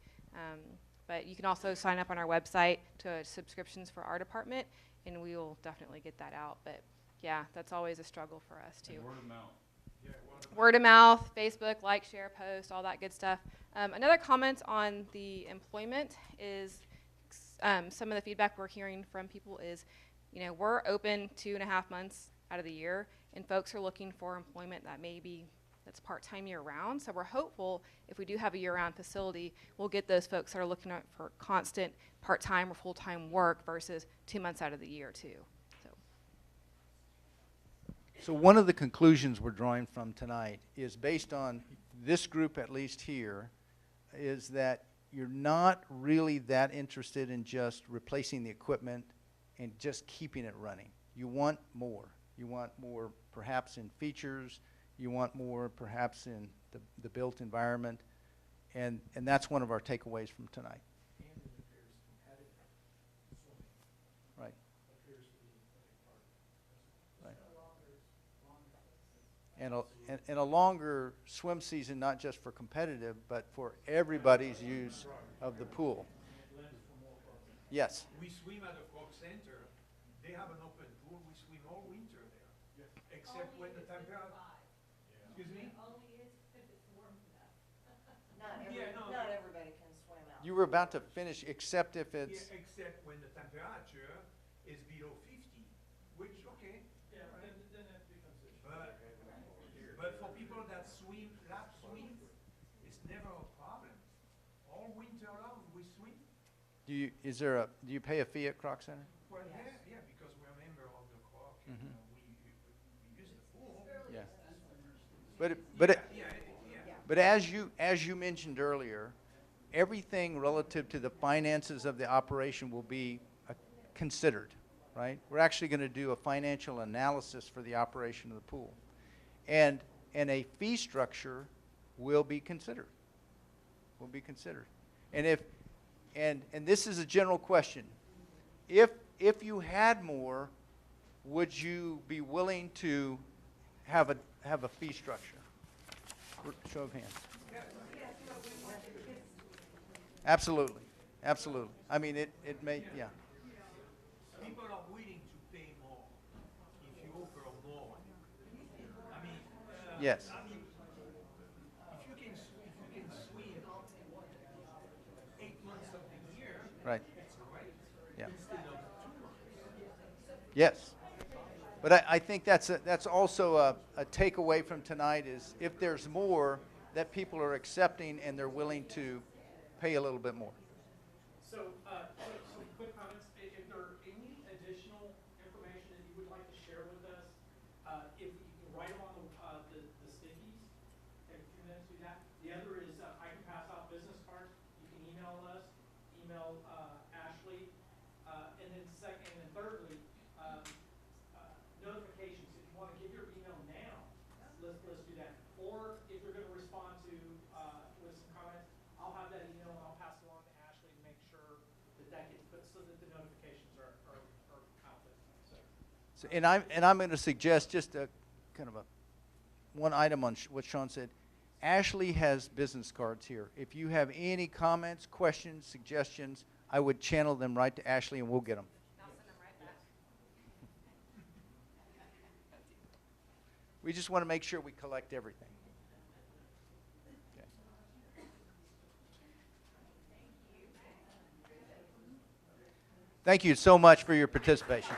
But you can also sign up on our website to subscriptions for our department, and we will definitely get that out. But yeah, that's always a struggle for us too. And word of mouth. Word of mouth, Facebook, like, share, post, all that good stuff. Another comment on the employment is some of the feedback we're hearing from people is, you know, we're open 2.5 months out of the year, and folks are looking for employment that maybe that's part-time year-round. So we're hopeful if we do have a year-round facility, we'll get those folks that are looking for constant part-time or full-time work versus 2 months out of the year too. So one of the conclusions we're drawing from tonight is based on this group, at least here, is that you're not really that interested in just replacing the equipment and just keeping it running. You want more. You want more perhaps in features. You want more perhaps in the built environment. And that's one of our takeaways from tonight. And it appears competitive swimming Right. appears to be a big part of it. Right. Longer And a longer swim season, not just for competitive, but for everybody's use of the pool. Yes. We swim at the Frog Center. They have an open pool. We swim all winter there, except when the temperature. Excuse me? Only is if it's warm enough. Not everybody can swim out. You were about to finish, except if Yeah, it's, except when the temperature is below 50, which, okay. Yeah, then that becomes issue. But for people that swim, lap swim, it's never a problem. All winter long, we swim. do you pay a fee at Croc Center? Well, yeah, because we're a member of the Croc, and Mhm. we use the pool. Yeah. Yeah. But as you mentioned earlier, everything relative to the finances of the operation will be considered, right? We're actually going to do a financial analysis for the operation of the pool. And a fee structure will be considered. Will be considered. And and this is a general question. If you had more, would you be willing to have a fee structure? Show of hands. Absolutely. Absolutely. I mean, it may, yeah. People are willing to pay more if you offer more. I mean, Yes. I mean, if you can swim 8 months of the year, Right. it's great. Yeah. Instead of 2 months. Yes. But I think that's also a takeaway from tonight is if there's more that people are accepting and they're willing to pay a little bit more. So, some quick comments. If there are any additional information that you would like to share with us, if you can write them on the stickies, take a few minutes to do that. The other is I can pass out business cards. You can email us, email Ashley, and then thirdly, notifications. If you want to give your email now, let's do that. Or if you're going to respond to with some comments, I'll have that email and I'll pass it along to Ashley and make sure that gets put so that the notifications are out there. So, and I'm going to suggest just a kind of one item on what Sean said. Ashley has business cards here. If you have any comments, questions, suggestions, I would channel them right to Ashley and we'll get them. I'll send them right back. We just want to make sure we collect everything. Okay. Thank you so much for your participation.